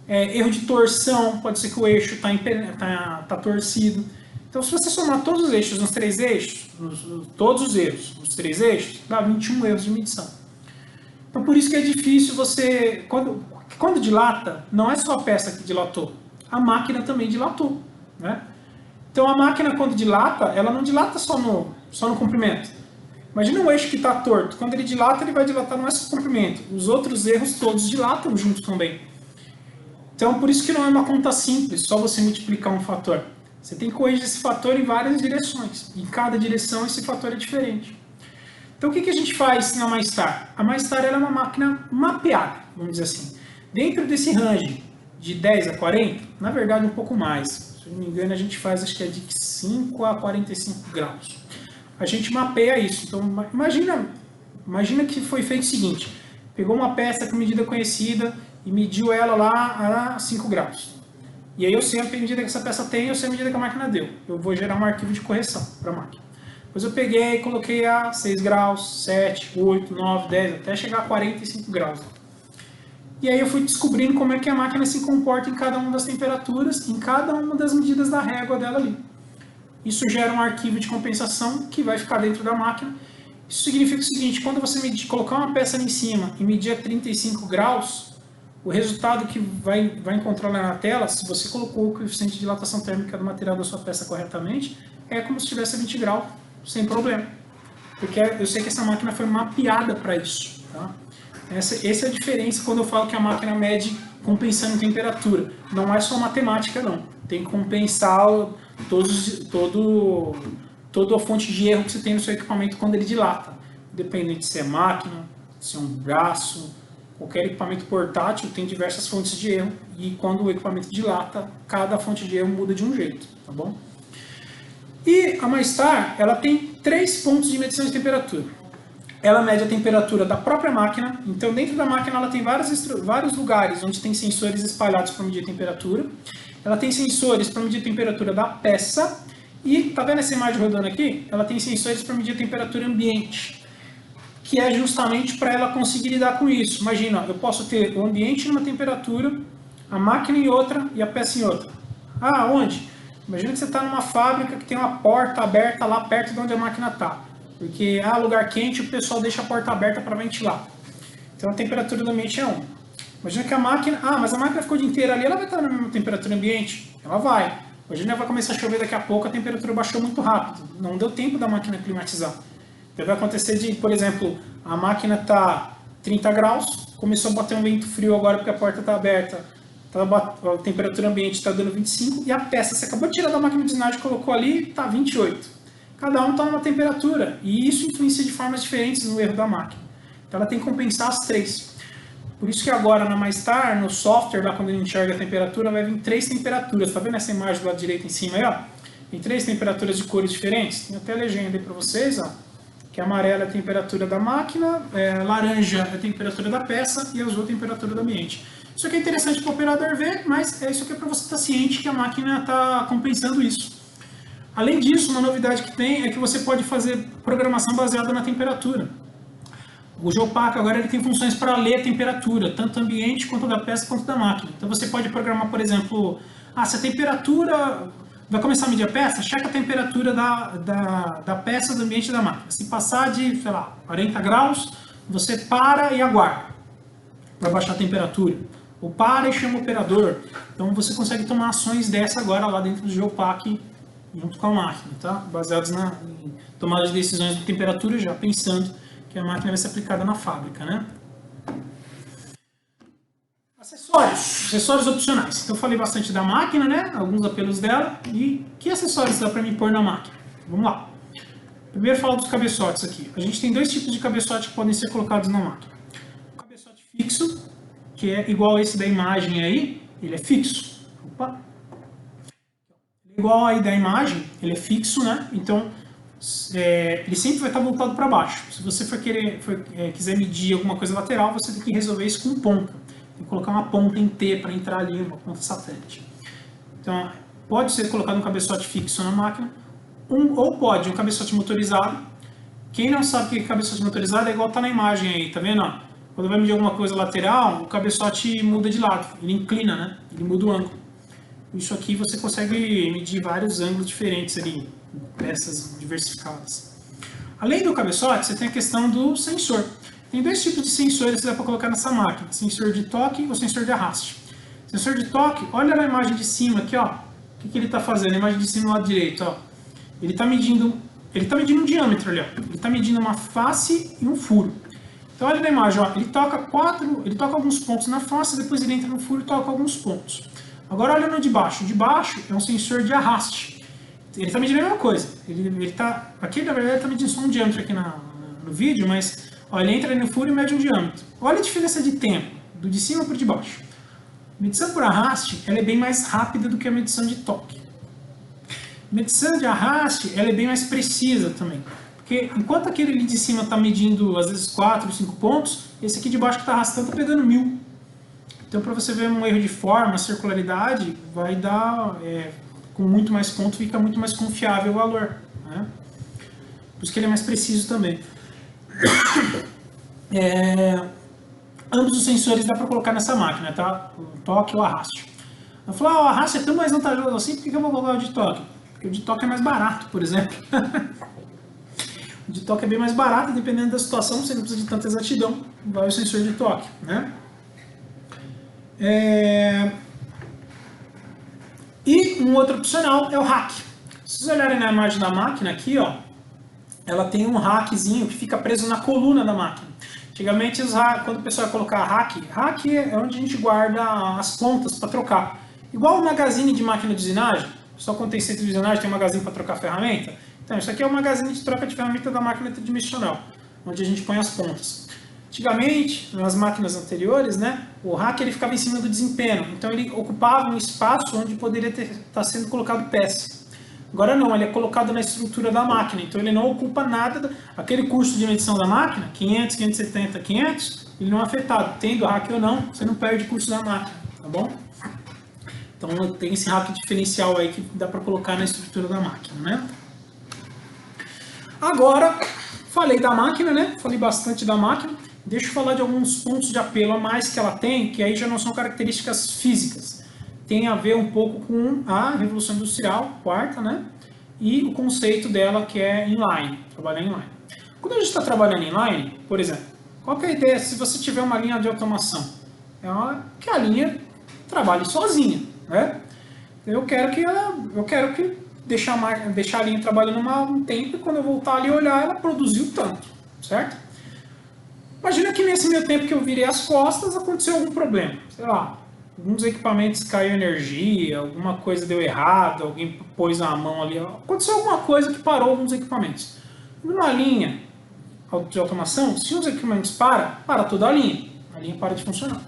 Erro de torção, pode ser que o eixo está torcido. Então, se você somar todos os eixos nos 3 eixos, todos os erros nos 3 eixos, dá 21 erros de medição. Então, por isso que é difícil você... Quando dilata, não é só a peça que dilatou, a máquina também dilatou, né? Então, a máquina, quando dilata, ela não dilata só no comprimento. Imagina um eixo que está torto. Quando ele dilata, ele vai dilatar não é só o comprimento. Os outros erros todos dilatam junto também. Então, por isso que não é uma conta simples, só você multiplicar um fator. Você tem que corrigir esse fator em várias direções. Em cada direção, esse fator é diferente. Então, o que a gente faz na MyStar? A MyStar ela é uma máquina mapeada, vamos dizer assim. Dentro desse range de 10 a 40, na verdade um pouco mais. Se não me engano, a gente faz, acho que é de 5 a 45 graus. A gente mapeia isso. Então, imagina que foi feito o seguinte. Pegou uma peça com medida conhecida e mediu ela lá a 5 graus. E aí eu sei a medida que essa peça tem, eu sei a medida que a máquina deu. Eu vou gerar um arquivo de correção para a máquina. Depois eu peguei e coloquei a 6 graus, 7, 8, 9, 10, até chegar a 45 graus. E aí eu fui descobrindo como é que a máquina se comporta em cada uma das temperaturas, em cada uma das medidas da régua dela ali. Isso gera um arquivo de compensação que vai ficar dentro da máquina. Isso significa o seguinte, quando você colocar uma peça ali em cima e medir a 35 graus, o resultado que vai encontrar lá na tela, se você colocou o coeficiente de dilatação térmica do material da sua peça corretamente, é como se estivesse a 20 graus, sem problema. Porque eu sei que essa máquina foi mapeada para isso. Tá? Essa é a diferença quando eu falo que a máquina mede compensando temperatura. Não é só matemática, não. Tem que compensar toda a fonte de erro que você tem no seu equipamento quando ele dilata. Independente se é máquina, se é um braço, qualquer equipamento portátil tem diversas fontes de erro e quando o equipamento dilata, cada fonte de erro muda de um jeito, tá bom? E a MyStar, ela tem 3 pontos de medição de temperatura. Ela mede a temperatura da própria máquina, então dentro da máquina ela tem vários lugares onde tem sensores espalhados para medir a temperatura. Ela tem sensores para medir a temperatura da peça e, tá vendo essa imagem rodando aqui? Ela tem sensores para medir a temperatura ambiente, que é justamente para ela conseguir lidar com isso. Imagina, eu posso ter o ambiente numa temperatura, a máquina em outra e a peça em outra. Ah, onde? Imagina que você está numa fábrica que tem uma porta aberta lá perto de onde a máquina está. Porque, lugar quente, o pessoal deixa a porta aberta para ventilar. Então a temperatura do ambiente é 1. Imagina que a máquina... mas a máquina ficou o dia inteiro ali, ela vai estar na mesma temperatura ambiente? Ela vai. Hoje ainda vai começar a chover daqui a pouco, a temperatura baixou muito rápido. Não deu tempo da máquina climatizar. Então vai acontecer de, por exemplo, a máquina está 30 graus, começou a bater um vento frio agora porque a porta está aberta, a temperatura ambiente está dando 25, e a peça, você acabou de tirar da máquina de usinagem, colocou ali, está 28. Cada um está numa temperatura, e isso influencia de formas diferentes no erro da máquina. Então ela tem que compensar as três. Por isso que agora na MyStar, no software, lá quando ele enxerga a temperatura, vai vir 3 temperaturas. Tá vendo essa imagem do lado direito em cima aí, ó? Tem 3 temperaturas de cores diferentes. Tem até a legenda aí para vocês, ó. Que amarela é a temperatura da máquina, laranja é a temperatura da peça e azul é a temperatura do ambiente. Isso aqui é interessante para o operador ver, mas isso aqui é para você estar ciente que a máquina está compensando isso. Além disso, uma novidade que tem é que você pode fazer programação baseada na temperatura. O Geopack agora ele tem funções para ler a temperatura, tanto ambiente quanto da peça quanto da máquina. Então você pode programar, por exemplo, se a temperatura vai começar a medir a peça, checa a temperatura da peça do ambiente da máquina. Se passar de, sei lá, 40 graus, você para e aguarda para baixar a temperatura. Ou para e chama o operador. Então você consegue tomar ações dessa agora lá dentro do Geopack junto com a máquina, tá? Baseados em tomada de decisões de temperatura, já pensando que a máquina vai ser aplicada na fábrica, né? Acessórios opcionais. Então eu falei bastante da máquina, né? Alguns apelos dela. E que acessórios dá para me pôr na máquina? Vamos lá. Primeiro falo dos cabeçotes aqui. A gente tem 2 tipos de cabeçote que podem ser colocados na máquina. O cabeçote fixo, que é igual esse da imagem aí, ele é fixo. Opa! Igual aí da imagem, ele é fixo, né? Então ele sempre vai estar voltado para baixo. Se você quiser medir alguma coisa lateral, você tem que resolver isso com ponta. Tem que colocar uma ponta em T para entrar ali, uma ponta satélite. Então, pode ser colocado um cabeçote fixo na máquina, ou pode um cabeçote motorizado. Quem não sabe o que é cabeçote motorizado é igual tá na imagem aí, tá vendo? Quando vai medir alguma coisa lateral, o cabeçote muda de lado, ele inclina, né? Ele muda o ângulo. Isso aqui você consegue medir vários ângulos diferentes ali, peças diversificadas. Além do cabeçote, você tem a questão do sensor. Tem 2 tipos de sensores que dá para colocar nessa máquina, sensor de toque ou sensor de arraste. Sensor de toque, olha na imagem de cima aqui, ó. O que ele está fazendo? A imagem de cima do lado direito, ó. Ele está medindo um diâmetro ali, ó. Ele está medindo uma face e um furo. Então olha na imagem, ó. Ele toca alguns pontos na face, depois ele entra no furo e toca alguns pontos. Agora olha no de baixo. O de baixo é um sensor de arraste. Ele está medindo a mesma coisa. Aqui na verdade está medindo só um diâmetro aqui no vídeo, mas ó, ele entra no furo e mede um diâmetro. Olha a diferença de tempo, do de cima para o de baixo. A medição por arraste ela é bem mais rápida do que a medição de toque. A medição de arraste ela é bem mais precisa também. Porque enquanto aquele ali de cima está medindo às vezes 4, 5 pontos, esse aqui de baixo que está arrastando está pegando 1000. Então para você ver um erro de forma, circularidade, vai dar... com muito mais pontos fica muito mais confiável o valor, né? Por isso que ele é mais preciso também. Ambos os sensores dá para colocar nessa máquina, tá? O toque ou o arraste. Eu falo, o arraste é tão mais vantajoso assim, por que eu vou colocar o de toque? Porque o de toque é mais barato, por exemplo. O de toque é bem mais barato, dependendo da situação, você não precisa de tanta exatidão, vai o sensor de toque, né? E um outro opcional é o rack. Se vocês olharem na imagem da máquina aqui, ó, ela tem um rackzinho que fica preso na coluna da máquina. Antigamente, quando o pessoal ia colocar rack é onde a gente guarda as pontas para trocar. Igual o magazine de máquina de usinagem, só quando tem centro de usinagem tem um magazine para trocar ferramenta. Então, isso aqui é o magazine de troca de ferramenta da máquina tridimensional, onde a gente põe as pontas. Antigamente, nas máquinas anteriores, né, o rack ele ficava em cima do desempenho, então ele ocupava um espaço onde poderia estar sendo colocado peça. Agora não, ele é colocado na estrutura da máquina, então ele não ocupa nada, aquele custo de medição da máquina, 500, 570, 500, ele não é afetado, tendo rack ou não, você não perde o custo da máquina, tá bom? Então tem esse rack diferencial aí que dá para colocar na estrutura da máquina, né? Agora, falei da máquina, né? Falei bastante da máquina. Deixa eu falar de alguns pontos de apelo a mais que ela tem, que aí já não são características físicas. Tem a ver um pouco com a Revolução Industrial, quarta, né? E o conceito dela que é inline, trabalhar inline. Quando a gente está trabalhando inline, por exemplo, qual que é a ideia se você tiver uma linha de automação? É que a linha trabalhe sozinha, né? Eu quero que deixar a linha trabalhando um tempo e quando eu voltar ali e olhar, ela produziu tanto, certo? Imagina que nesse meio tempo que eu virei as costas, aconteceu algum problema. Sei lá, alguns equipamentos caiu energia, alguma coisa deu errado, alguém pôs a mão ali. Aconteceu alguma coisa que parou alguns equipamentos. Numa linha de automação, se os equipamentos para toda a linha para de funcionar.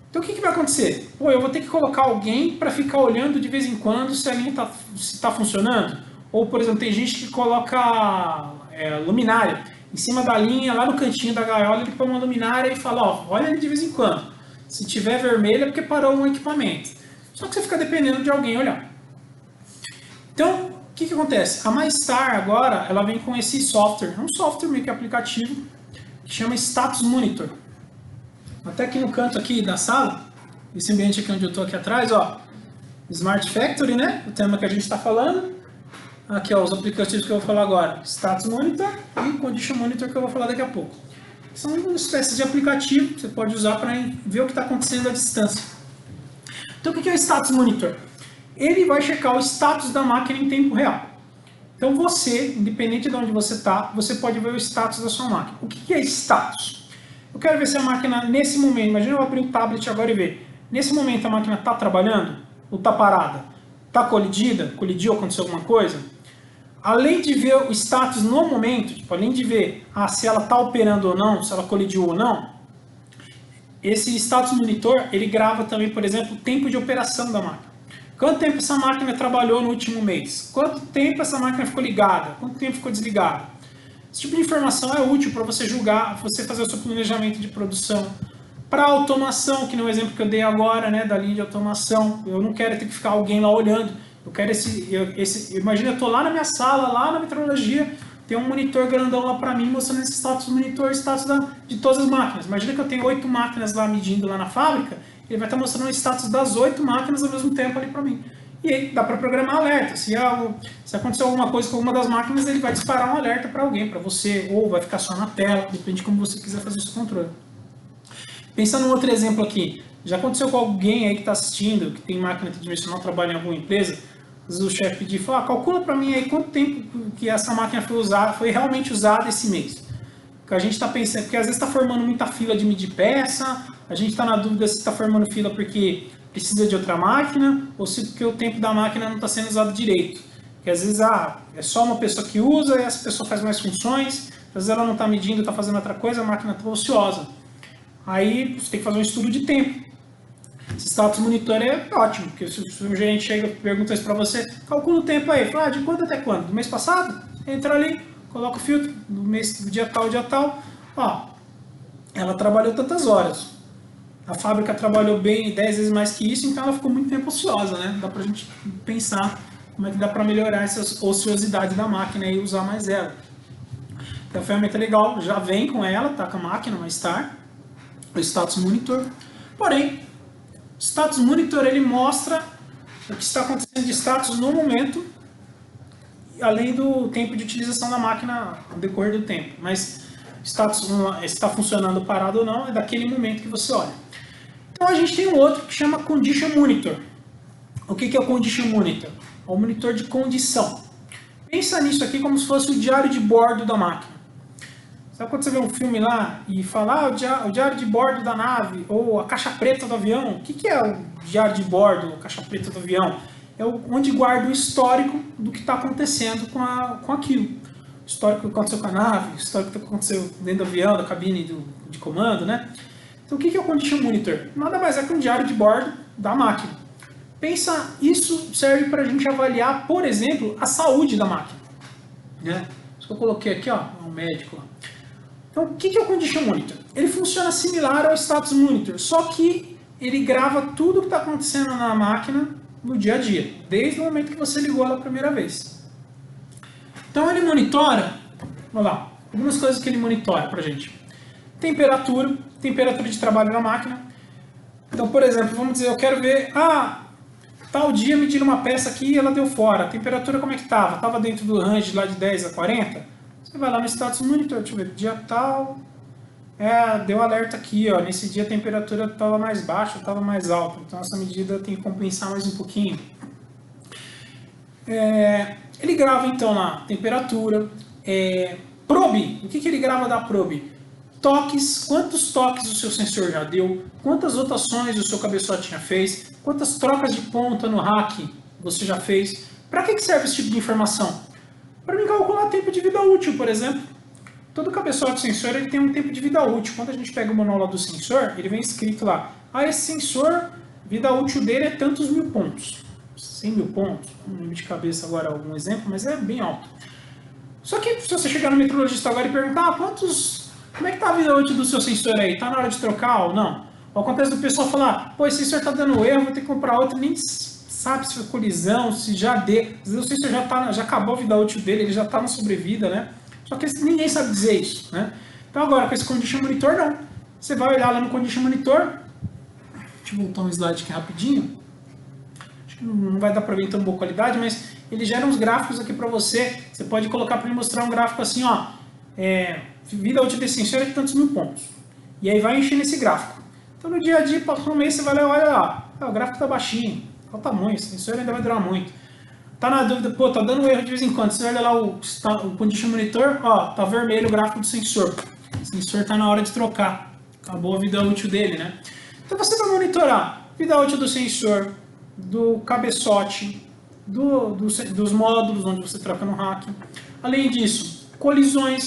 Então o que vai acontecer? Pô, eu vou ter que colocar alguém para ficar olhando de vez em quando se a linha está funcionando. Ou, por exemplo, tem gente que coloca luminária em cima da linha, lá no cantinho da gaiola, ele põe uma luminária e fala, ó, olha ali de vez em quando. Se tiver vermelho é porque parou um equipamento. Só que você fica dependendo de alguém olhar. Então, o que acontece? A MyStar agora, ela vem com esse software, é um software meio que aplicativo, que chama Status Monitor. Até aqui no canto aqui da sala, esse ambiente aqui onde eu estou aqui atrás, ó, Smart Factory, né? O tema que a gente está falando. Aqui, ó, os aplicativos que eu vou falar agora. Status Monitor e Condition Monitor que eu vou falar daqui a pouco. São uma espécie de aplicativo que você pode usar para ver o que está acontecendo à distância. Então, o que é o Status Monitor? Ele vai checar o status da máquina em tempo real. Então, você, independente de onde você está, você pode ver o status da sua máquina. O que é status? Eu quero ver se a máquina, nesse momento, imagina eu abrir o tablet agora e ver. Nesse momento a máquina está trabalhando ou está parada? Está colidida? Colidiu, aconteceu alguma coisa? Além de ver o status no momento, tipo, além de ver se ela está operando ou não, se ela colidiu ou não, esse status monitor, ele grava também, por exemplo, o tempo de operação da máquina. Quanto tempo essa máquina trabalhou no último mês? Quanto tempo essa máquina ficou ligada? Quanto tempo ficou desligada? Esse tipo de informação é útil para você julgar, você fazer o seu planejamento de produção. Para automação, que no exemplo que eu dei agora, né, da linha de automação, eu não quero ter que ficar alguém lá olhando. Eu quero imagina, eu estou lá na minha sala, lá na metrologia, tem um monitor grandão lá para mim, mostrando esse status monitor, status de todas as máquinas. Imagina que eu tenho 8 máquinas lá medindo lá na fábrica, ele vai estar mostrando o status das 8 máquinas ao mesmo tempo ali para mim. E aí dá para programar alerta. Se acontecer alguma coisa com uma das máquinas, ele vai disparar um alerta para alguém, para você, ou vai ficar só na tela, depende de como você quiser fazer esse controle. Pensando em outro exemplo aqui, já aconteceu com alguém aí que está assistindo, que tem máquina tridimensional, trabalha em alguma empresa, às vezes o chefe pedir, fala, calcula para mim aí quanto tempo que essa máquina foi realmente usada esse mês. Porque a gente está pensando, porque às vezes está formando muita fila de medir peça, a gente está na dúvida se está formando fila porque precisa de outra máquina, ou se porque o tempo da máquina não está sendo usado direito. Porque às vezes é só uma pessoa que usa e essa pessoa faz mais funções, às vezes ela não está medindo, está fazendo outra coisa, a máquina está ociosa. Aí você tem que fazer um estudo de tempo. Esse status monitor é ótimo, porque se o gerente chega e pergunta isso para você, calcula o tempo aí, fala, de quando até quando? Do mês passado? Entra ali, coloca o filtro, do dia tal, ó, ela trabalhou tantas horas. A fábrica trabalhou bem 10 vezes mais que isso, então ela ficou muito tempo ociosa, né? Dá pra gente pensar como é que dá para melhorar essa ociosidade da máquina e usar mais ela. Então a ferramenta é legal, já vem com ela, tá com a máquina, MyStar, o Status Monitor. Porém, o Status Monitor ele mostra o que está acontecendo de status no momento, além do tempo de utilização da máquina no decorrer do tempo. Mas status está funcionando parado ou não, é daquele momento que você olha. Então a gente tem um outro que chama Condition Monitor. O que é o Condition Monitor? É um monitor de condição. Pensa nisso aqui como se fosse o diário de bordo da máquina. Sabe quando você vê um filme lá e fala o diário de bordo da nave ou a caixa preta do avião? O que é o diário de bordo, a caixa preta do avião? É onde guarda o histórico do que está acontecendo com aquilo. O histórico que aconteceu com a nave, o histórico que aconteceu dentro do avião, da cabine de comando, né? Então o que é o Condition Monitor? Nada mais é que um diário de bordo da máquina. Pensa, isso serve para a gente avaliar, por exemplo, a saúde da máquina. Né? Isso que eu coloquei aqui, ó, um médico lá. Então, o que é o Condition Monitor? Ele funciona similar ao Status Monitor, só que ele grava tudo o que está acontecendo na máquina no dia a dia, desde o momento que você ligou ela a primeira vez. Então, ele monitora, vamos lá, algumas coisas que ele monitora para a gente. Temperatura de trabalho na máquina. Então, por exemplo, vamos dizer, eu quero ver, tal dia mediram uma peça aqui e ela deu fora. A temperatura como é que estava? Estava dentro do range lá de 10 a 40? Você vai lá no Status Monitor, deixa eu ver, dia tal, deu alerta aqui, ó, nesse dia a temperatura estava mais baixa, estava mais alta, então essa medida tem que compensar mais um pouquinho. Ele grava então lá, temperatura, probe, o que ele grava da probe? Toques, quantos toques o seu sensor já deu, quantas rotações o seu cabeçote já fez, quantas trocas de ponta no rack você já fez. Para que serve esse tipo de informação? Para me calcular tempo de vida útil, por exemplo. Todo cabeçote sensor ele tem um tempo de vida útil. Quando a gente pega o manual lá do sensor, ele vem escrito lá, esse sensor, vida útil dele é tantos mil pontos. 100 mil pontos, não lembro de cabeça agora algum exemplo, mas é bem alto. Só que se você chegar no metrologista agora e perguntar, como é que está a vida útil do seu sensor aí? Está na hora de trocar ou não? Ou acontece do pessoal falar, esse sensor está dando erro, vou ter que comprar outro, nem sabe se foi colisão, se já deu. Às vezes o sensor já acabou a vida útil dele, ele já está na sobrevida, né? Só que ninguém sabe dizer isso, né? Então agora com esse Condition Monitor não. Você vai olhar lá no Condition Monitor, deixa eu voltar um slide aqui rapidinho. Acho que não vai dar para ver em tão boa qualidade, mas ele gera uns gráficos aqui para você. Você pode colocar para ele mostrar um gráfico assim, ó, vida útil desse sensor é de tantos mil pontos. E aí vai encher nesse gráfico. Então no dia a dia, passou um mês, você vai lá e olha lá, o gráfico está baixinho, qual o tamanho, esse sensor ainda vai durar muito. Tá na dúvida, tá dando erro de vez em quando. Você olha lá o Condition Monitor, tá vermelho o gráfico do sensor. O sensor tá na hora de trocar. Acabou a vida útil dele, né? Então você vai monitorar vida útil do sensor, do cabeçote, dos módulos onde você troca no rack. Além disso, colisões.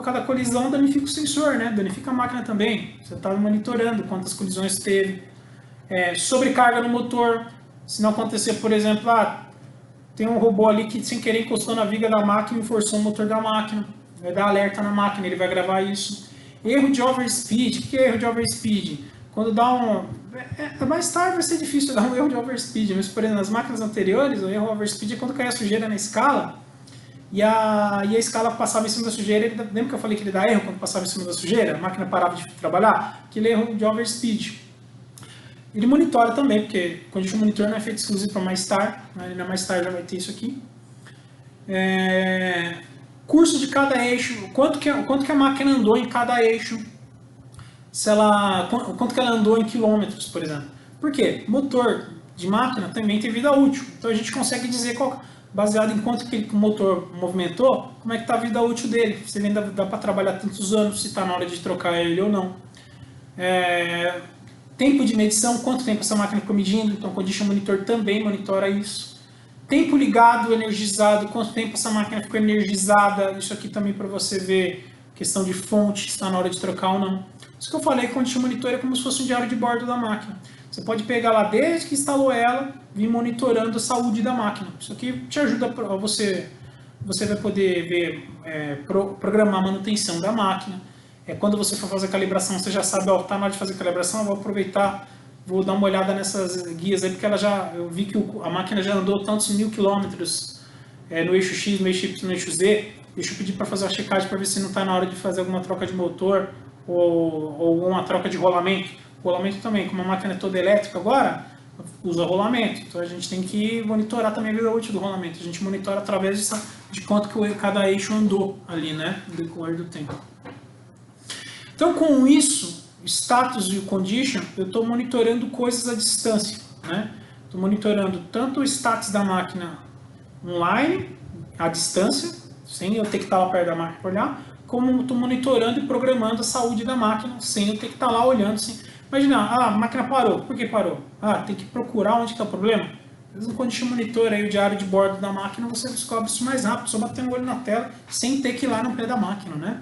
Cada colisão danifica o sensor, né? Danifica a máquina também. Você está monitorando quantas colisões teve. Sobrecarga no motor. Se não acontecer, por exemplo, tem um robô ali que sem querer encostou na viga da máquina e forçou o motor da máquina. Vai dar alerta na máquina, ele vai gravar isso. Erro de overspeed. O que é erro de overspeed? Quando dá mais tarde vai ser difícil dar um erro de overspeed, mas por exemplo, nas máquinas anteriores, o erro overspeed é quando cai a sujeira na escala e a escala passava em cima da sujeira. Lembra que eu falei que ele dá erro quando passava em cima da sujeira? A máquina parava de trabalhar? Aquele erro de overspeed. Ele monitora também, porque quando a gente monitor não é feito exclusivo para MyStar, né? Na MyStar já vai ter isso aqui. Curso de cada eixo, quanto que a máquina andou em cada eixo, quanto que ela andou em quilômetros, por exemplo. Por quê? Motor de máquina também tem vida útil, então a gente consegue dizer, baseado em quanto que o motor movimentou, como é que está a vida útil dele, se ele ainda dá para trabalhar tantos anos, se está na hora de trocar ele ou não. Tempo de medição, quanto tempo essa máquina ficou medindo, então o Condition Monitor também monitora isso. Tempo ligado, energizado, quanto tempo essa máquina ficou energizada, isso aqui também para você ver, questão de fonte, se está na hora de trocar ou não. Isso que eu falei, Condition Monitor é como se fosse um diário de bordo da máquina. Você pode pegar lá desde que instalou ela, vir monitorando a saúde da máquina. Isso aqui te ajuda a você vai poder ver, programar a manutenção da máquina. Quando você for fazer a calibração, você já sabe, está na hora de fazer a calibração, eu vou aproveitar, vou dar uma olhada nessas guias aí, porque eu vi que a máquina já andou tantos 1000 quilômetros no eixo X, no eixo Y, no eixo Z. Deixa eu pedir para fazer uma checagem para ver se não está na hora de fazer alguma troca de motor ou uma troca de rolamento. Rolamento também, como a máquina é toda elétrica agora, usa rolamento. Então a gente tem que monitorar também a vida útil do rolamento. A gente monitora através de quanto que cada eixo andou ali, né, no decorrer do tempo. Então, com isso, o status e o condition, eu estou monitorando coisas à distância, né? Estou monitorando tanto o status da máquina online, à distância, sem eu ter que estar lá perto da máquina para olhar, como estou monitorando e programando a saúde da máquina, sem eu ter que estar lá olhando. Assim. Imagina, a máquina parou. Por que parou? Tem que procurar onde está o problema. Às vezes, quando a gente monitora aí o diário de bordo da máquina, você descobre isso mais rápido, só bater um olho na tela, sem ter que ir lá no pé da máquina, né?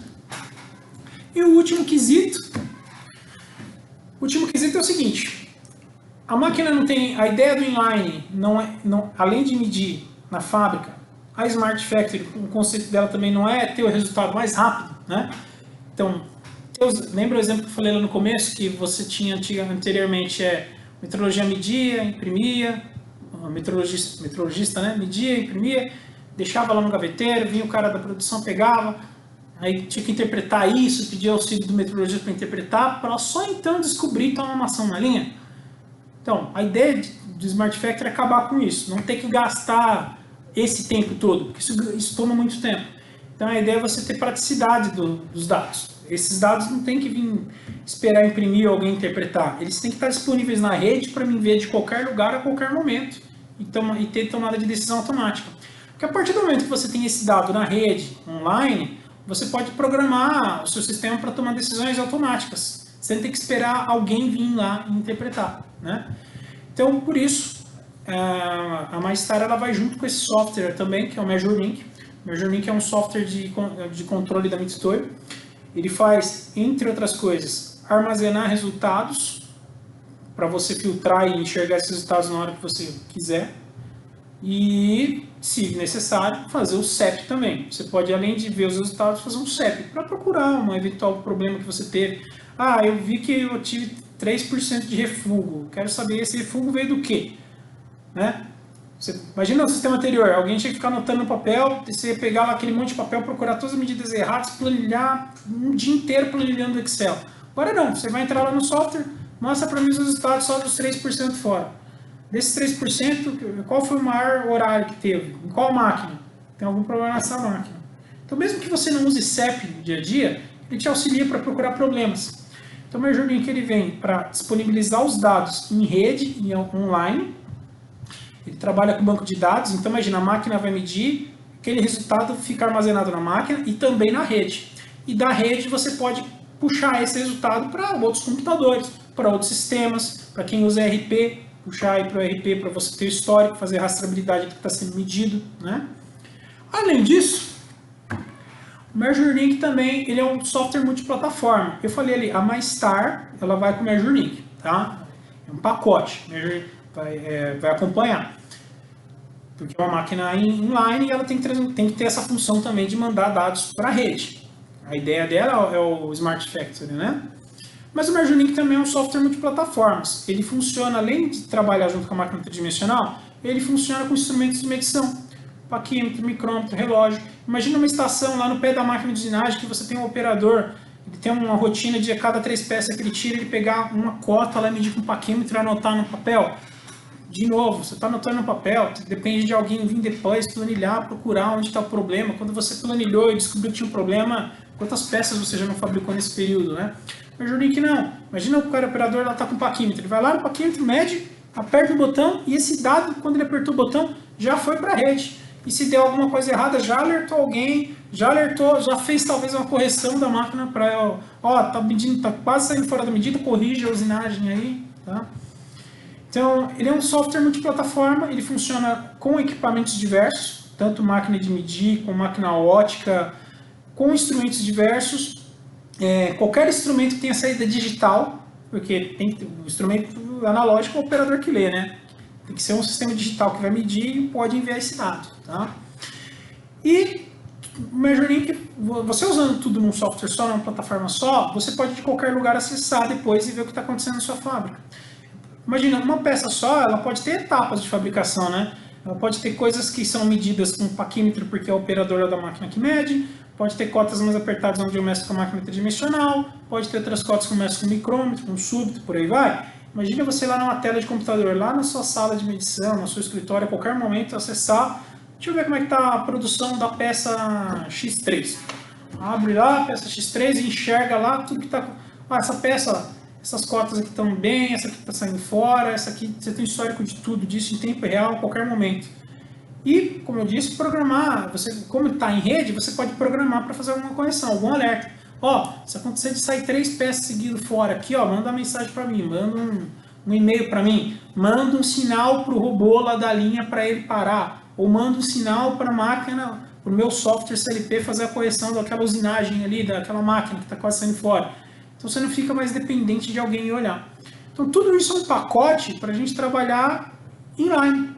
E o último quesito é o seguinte: a máquina não tem, a ideia do inline além de medir na fábrica, a Smart Factory, o conceito dela também não é ter o resultado mais rápido, né? Então, lembra o exemplo que eu falei lá no começo, que você tinha anteriormente metrologia media, imprimia, metrologista, né? Media, imprimia, deixava lá no gaveteiro, vinha o cara da produção, pegava. Aí tinha que interpretar isso, pedir auxílio do metrologista para interpretar, para só então descobrir tomar uma ação na linha. Então, a ideia do Smart Factory é acabar com isso, não ter que gastar esse tempo todo, porque isso toma muito tempo. Então, a ideia é você ter praticidade dos dados. Esses dados não tem que vir esperar imprimir ou alguém interpretar. Eles têm que estar disponíveis na rede para mim ver de qualquer lugar a qualquer momento e ter tomada de decisão automática. Porque a partir do momento que você tem esse dado na rede, online, você pode programar o seu sistema para tomar decisões automáticas, sem ter que esperar alguém vir lá e interpretar, né? Então, por isso, a MyStar ela vai junto com esse software também, que é o MeasureLink. O MeasureLink é um software de controle da Mixtoy. Ele faz, entre outras coisas, armazenar resultados para você filtrar e enxergar esses resultados na hora que você quiser. E, se necessário, fazer o CEP também. Você pode, além de ver os resultados, fazer um CEP para procurar um eventual problema que você teve. Ah, eu vi que eu tive 3% de refúgio. Quero saber esse refúgio veio do quê? Né? Você, imagina o sistema anterior, alguém tinha que ficar anotando no papel, você ia pegar lá aquele monte de papel, procurar todas as medidas erradas, planilhar um dia inteiro planilhando no Excel. Agora não, você vai entrar lá no software, mostra para mim os resultados só dos 3% fora. Desses 3%, qual foi o maior horário que teve? Em qual máquina? Tem algum problema nessa máquina. Então, mesmo que você não use CEP no dia a dia, ele te auxilia para procurar problemas. Então, o MeasureLink ele vem para disponibilizar os dados em rede e online. Ele trabalha com banco de dados, então imagina, a máquina vai medir, aquele resultado fica armazenado na máquina e também na rede. E da rede você pode puxar esse resultado para outros computadores, para outros sistemas, para quem usa ERP, puxar aí para o ERP para você ter o histórico, fazer rastreabilidade do que está sendo medido, né? Além disso, o MeasureLink também ele é um software multiplataforma. Eu falei ali, a MyStar ela vai com o MeasureLink, tá? É um pacote, vai acompanhar. Porque é uma máquina inline e ela tem que ter essa função também de mandar dados para a rede. A ideia dela é o Smart Factory, né? Mas o MeasureLink também é um software multiplataformas. Ele funciona, além de trabalhar junto com a máquina tridimensional, ele funciona com instrumentos de medição. Paquímetro, micrômetro, relógio. Imagina uma estação lá no pé da máquina de usinagem que você tem um operador, ele tem uma rotina de a cada 3 peças que ele tira, ele pegar uma cota lá, medir com o paquímetro e anotar no papel. De novo, você está anotando no papel, depende de alguém vir depois, planilhar, procurar onde está o problema. Quando você planilhou e descobriu que tinha um problema, quantas peças você já não fabricou nesse período, né? Mas o MeasureLink não. Imagina o cara operador está com o paquímetro. Ele vai lá no paquímetro, mede, aperta o botão e esse dado, quando ele apertou o botão, já foi para a rede. E se deu alguma coisa errada, já alertou alguém, já fez talvez uma correção da máquina para, tá medindo, tá quase saindo fora da medida, corrige a usinagem aí, tá? Então, ele é um software multiplataforma, ele funciona com equipamentos diversos, tanto máquina de medir, com máquina ótica, com instrumentos diversos. Qualquer instrumento que tenha saída digital, porque tem o instrumento analógico é o operador que lê, né? Tem que ser um sistema digital que vai medir e pode enviar esse dado, tá? E o MeasureLink, você usando tudo num software só, numa plataforma só, você pode de qualquer lugar acessar depois e ver o que está acontecendo na sua fábrica. Imagina, uma peça só, ela pode ter etapas de fabricação, né? Ela pode ter coisas que são medidas com paquímetro porque é o operador da máquina que mede, pode ter cotas mais apertadas onde eu meço com a máquina tridimensional, pode ter outras cotas que eu meço com micrômetro, com súbito, por aí vai. Imagina você lá numa tela de computador, lá na sua sala de medição, no seu escritório, a qualquer momento acessar, deixa eu ver como é que está a produção da peça X3. Abre lá a peça X3 e enxerga lá tudo que está... essa peça, essas cotas aqui estão bem, essa aqui está saindo fora, essa aqui você tem histórico de tudo disso em tempo real, a qualquer momento. E, como eu disse, programar, como está em rede, você pode programar para fazer alguma correção, algum alerta. Se acontecer de sair 3 peças seguidas fora aqui, manda uma mensagem para mim, manda um e-mail para mim, manda um sinal para o robô lá da linha para ele parar, ou manda um sinal para a máquina, para o meu software CLP fazer a correção daquela usinagem ali, daquela máquina que está quase saindo fora. Então você não fica mais dependente de alguém olhar. Então tudo isso é um pacote para a gente trabalhar inline.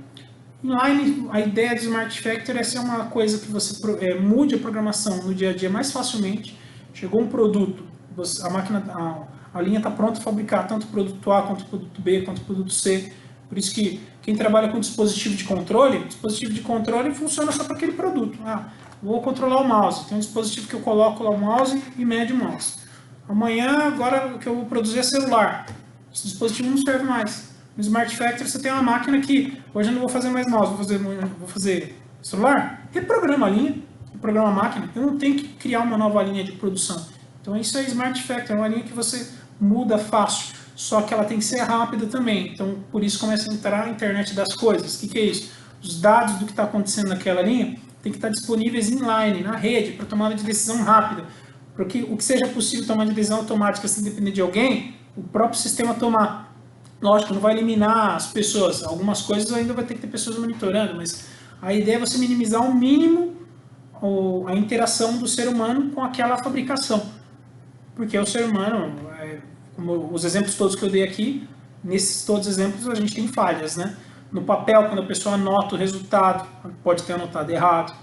Inline, a ideia do Smart Factory é ser uma coisa que você mude a programação no dia a dia mais facilmente. Chegou um produto, a linha está pronta para fabricar tanto o produto A, quanto o produto B, quanto o produto C. Por isso que quem trabalha com dispositivo de controle funciona só para aquele produto. Vou controlar o mouse, tem um dispositivo que eu coloco lá o mouse e mede o mouse. Amanhã, agora o que eu vou produzir é celular. Esse dispositivo não serve mais. No Smart Factory você tem uma máquina que, hoje eu não vou fazer mais mouse, vou fazer celular, reprograma a linha, reprograma a máquina. Eu não tenho que criar uma nova linha de produção. Então isso é Smart Factory, é uma linha que você muda fácil, só que ela tem que ser rápida também. Então por isso começa a entrar a internet das coisas. O que é isso? Os dados do que está acontecendo naquela linha tem que estar disponíveis inline, na rede, para tomada de decisão rápida. Porque o que seja possível tomar de decisão automática sem depender de alguém, o próprio sistema tomar. Lógico, não vai eliminar as pessoas. Algumas coisas ainda vai ter que ter pessoas monitorando, mas a ideia é você minimizar ao mínimo a interação do ser humano com aquela fabricação. Porque o ser humano, como os exemplos todos que eu dei aqui, nesses todos os exemplos a gente tem falhas, né? No papel, quando a pessoa anota o resultado, pode ter anotado errado.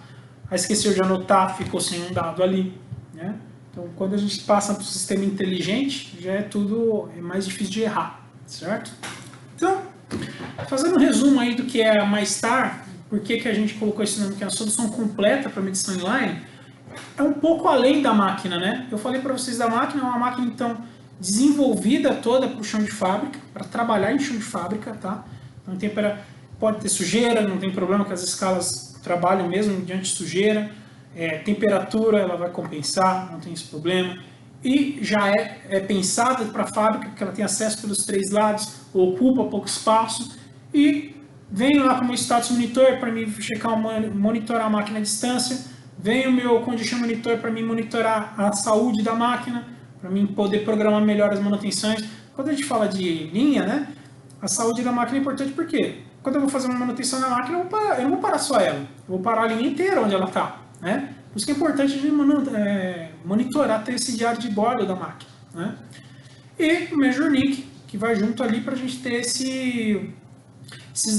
Aí esqueceu de anotar, ficou sem um dado ali, né? Então, quando a gente passa para o sistema inteligente, já é mais difícil de errar, certo? Então, fazendo um resumo aí do que é a MyStar, por que a gente colocou esse nome, que é a solução completa para medição inline, é um pouco além da máquina, né? Eu falei para vocês da máquina, é uma máquina, então, desenvolvida toda para o chão de fábrica, para trabalhar em chão de fábrica, tá? Então, pode ter sujeira, não tem problema que as escalas trabalham mesmo diante de sujeira. Temperatura ela vai compensar, não tem esse problema. E já é pensada para a fábrica, porque ela tem acesso pelos 3 lados, ocupa pouco espaço. E vem lá com o meu status monitor para me checar, monitorar a máquina à distância. Vem o meu condition monitor para me monitorar a saúde da máquina, para mim poder programar melhor as manutenções. Quando a gente fala de linha, né, a saúde da máquina é importante porque quando eu vou fazer uma manutenção na máquina, eu não vou parar só ela, eu vou parar a linha inteira onde ela está, né? Por isso que é importante a gente monitorar, ter esse diário de bordo da máquina, né? E o MeasureNIC, que vai junto ali para a gente ter esses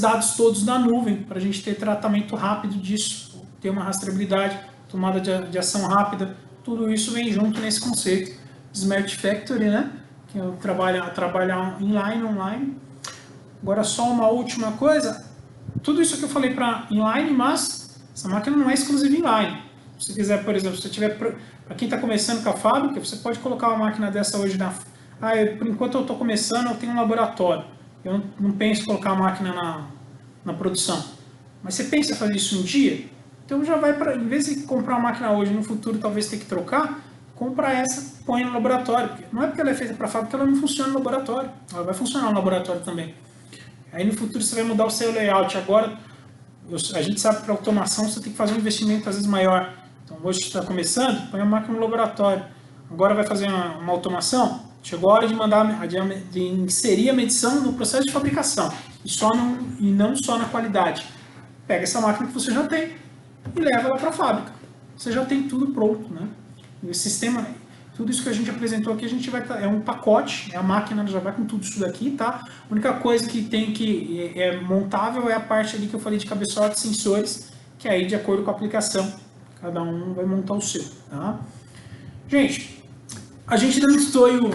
dados todos na nuvem, para a gente ter tratamento rápido disso, ter uma rastreabilidade, tomada de ação rápida, tudo isso vem junto nesse conceito de Smart Factory, né? Que eu trabalhar inline, online. Agora só uma última coisa, tudo isso que eu falei para inline, mas essa máquina não é exclusiva inline. Se você quiser, por exemplo, se você tiver, para quem está começando com a fábrica, você pode colocar uma máquina dessa hoje por enquanto eu estou começando, eu tenho um laboratório, eu não penso em colocar a máquina na produção. Mas você pensa em fazer isso um dia? Então já vai para, em vez de comprar uma máquina hoje, no futuro talvez ter que trocar, compra essa, põe no laboratório. Não é porque ela é feita para a fábrica, ela não funciona no laboratório. Ela vai funcionar no laboratório também. Aí no futuro você vai mudar o seu layout. Agora, a gente sabe que para automação você tem que fazer um investimento às vezes maior. Então hoje você está começando, põe a máquina no laboratório. Agora vai fazer uma automação, chegou a hora de inserir a medição no processo de fabricação. E não só na qualidade. Pega essa máquina que você já tem e leva ela para a fábrica. Você já tem tudo pronto, né? E o sistema, tudo isso que a gente apresentou aqui, é um pacote, a máquina já vai com tudo isso daqui, tá? A única coisa que é montável é a parte ali que eu falei de cabeçote, sensores, que aí de acordo com a aplicação, cada um vai montar o seu, tá? Gente, a gente ainda não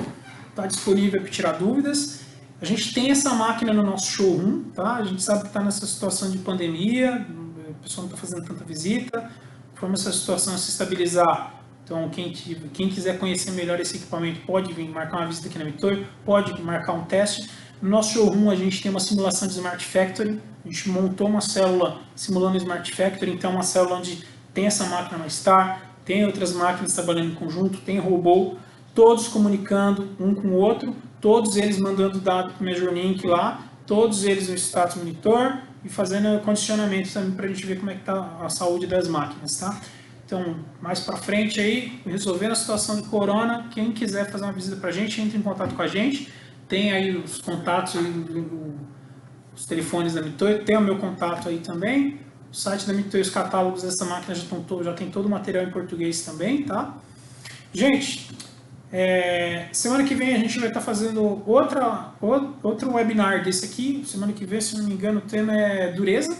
está disponível para tirar dúvidas. A gente tem essa máquina no nosso showroom, tá? A gente sabe que está nessa situação de pandemia, o pessoal não está fazendo tanta visita. Conforme essa situação se estabilizar, então quem quiser conhecer melhor esse equipamento pode vir marcar uma visita aqui na Mitoio, pode marcar um teste. No nosso showroom a gente tem uma simulação de Smart Factory, a gente montou uma célula simulando Smart Factory, então uma célula onde tem essa máquina MyStar, tem outras máquinas trabalhando em conjunto, tem robô, todos comunicando um com o outro, todos eles mandando dado para o MeasureNIC lá, todos eles no status monitor e fazendo condicionamento também para a gente ver como é que está a saúde das máquinas, tá? Então, mais para frente aí, resolvendo a situação de corona, quem quiser fazer uma visita para a gente, entre em contato com a gente, tem aí os contatos, os telefones da Mitoio, tem o meu contato aí também, o site da Mitoio, os catálogos dessa máquina já tem todo o material em português também, tá? Gente, semana que vem a gente vai estar fazendo outro webinar desse aqui. Semana que vem, se não me engano, o tema é dureza.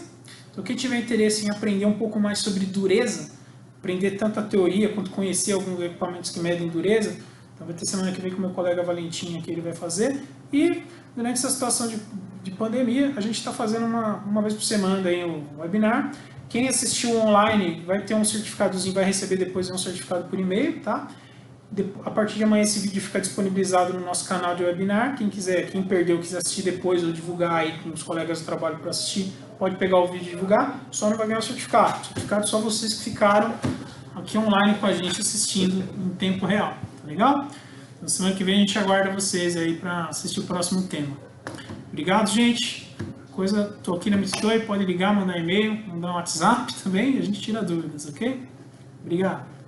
Então quem tiver interesse em aprender um pouco mais sobre dureza, aprender tanto a teoria quanto conhecer alguns equipamentos que medem dureza, então vai ter semana que vem com o meu colega Valentim que ele vai fazer. E durante essa situação de pandemia, a gente está fazendo uma vez por semana aí um webinar. Quem assistiu online vai ter um certificadozinho, vai receber depois um certificado por e-mail, tá? A partir de amanhã esse vídeo fica disponibilizado no nosso canal de webinar. Quem perdeu, quiser assistir depois ou divulgar aí com os colegas do trabalho para assistir, pode pegar o vídeo e divulgar, só não vai ganhar o certificado. O certificado só vocês que ficaram aqui online com a gente assistindo em tempo real, tá legal? Então, semana que vem a gente aguarda vocês aí para assistir o próximo tema. Obrigado, gente. Tô aqui na Mitsui, pode ligar, mandar e-mail, mandar um WhatsApp também, a gente tira dúvidas, ok? Obrigado.